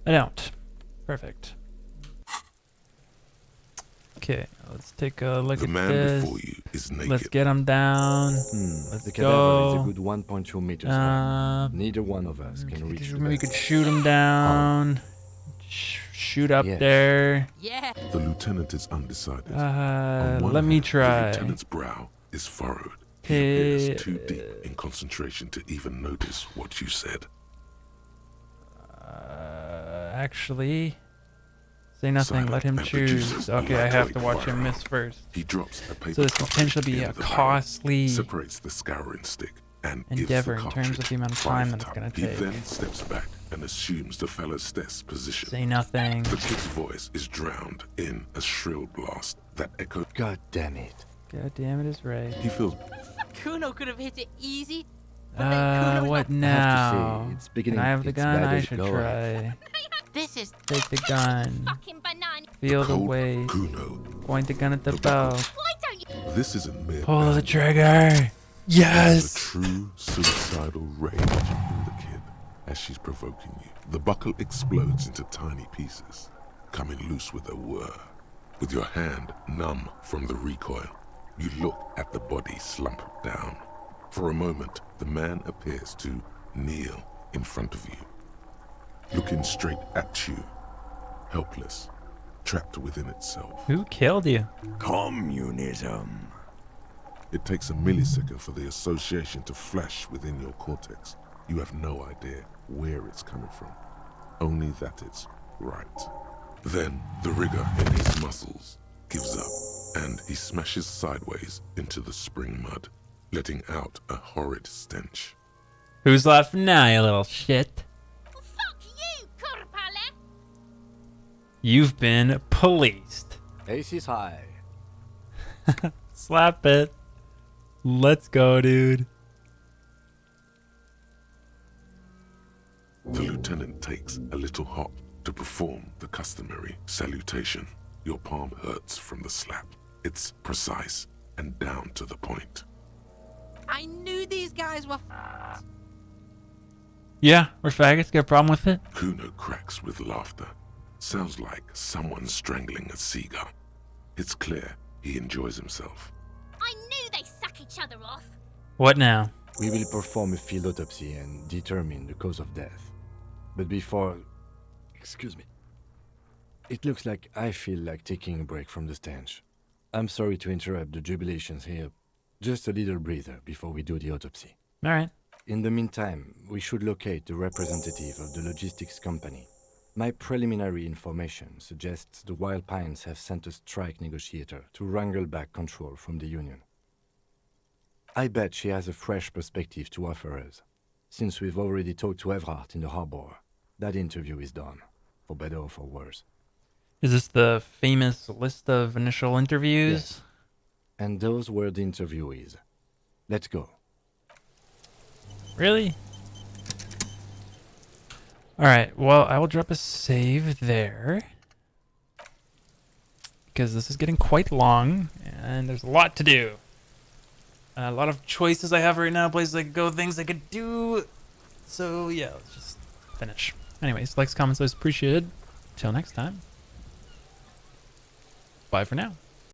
I don't. Perfect. Okay, let's take a look The at man this. before you is naked. Let's get him down. The Let's cadaver is a go. good 1.2 meters long. Neither one of us can reach the Maybe we bed. could shoot him down. Shoot up Yes. there. Yeah. The lieutenant is undecided. On one Let me hand, try. The lieutenant's brow is furrowed. He Hey, appears too deep in concentration to even notice what you said. Actually, say nothing. Cyanide Let him and choose. produces a Okay, I have to lightweight watch him miss firearm. first. He drops a paper So this could cartridge potentially be into a the barrel, costly separates the scouring stick and endeavor gives in the terms of cartridge the amount of 5 time that it's tap. gonna He take. then steps back and assumes the fellow's desk position. Say nothing. The kid's voice is drowned in a shrill blast that echoes. God damn it. God damn it, is right. He feels Kuno could have hit it easy. But then Kuno is What not- I have to now? say, it's beginning. Can I have the it's gun? bad I as should go. try. This is Take the gun. Fucking banana. Feel the cold weight. Kuno. Point the gun at the The bow. buckle. Why don't you? This isn't mere Pull the banter. trigger. There's a Yes. true suicidal rage in the kid as she's provoking you. The buckle explodes into tiny pieces, coming loose with a whir. With your hand numb from the recoil, you look at the body slump down. For a moment, the man appears to kneel in front of you, looking straight at you, helpless, trapped within itself. Who killed you? Communism. It takes a millisecond for the association to flash within your cortex. You have no idea where it's coming from, only that it's right. Then the rigor in his muscles gives up, and he smashes sideways into the spring mud, letting out a horrid stench. Who's laughing now, you little shit? Well, fuck you, Corpale. You've been policed. Ace is high. Slap it. Let's go, dude. The lieutenant takes a little hop to perform the customary salutation. Your palm hurts from the slap. It's precise and down to the point. I knew these guys were. Yeah, we're faggots. Got a problem with it? Kuno cracks with laughter. Sounds like someone strangling a seagull. It's clear he enjoys himself. I knew they suck each other off. What now? We will perform a field autopsy and determine the cause of death. But before... Excuse me. It looks like I feel like taking a break from the stench. I'm sorry to interrupt the jubilations here. Just a little breather before we do the autopsy. All right. In the meantime, we should locate the representative of the logistics company. My preliminary information suggests the Wild Pines have sent a strike negotiator to wrangle back control from the Union. I bet she has a fresh perspective to offer us. Since we've already talked to Everhart in the harbor, that interview is done, for better or for worse. Is this the famous list of initial interviews? Yes. And those were the interviewees. Let's go. Really? All right. Well, I will drop a save there because this is getting quite long and there's a lot to do. A lot of choices I have right now, places I could go, things I could do. So yeah, let's just finish. Anyways, likes, comments, always appreciated. Till next time. Bye for now.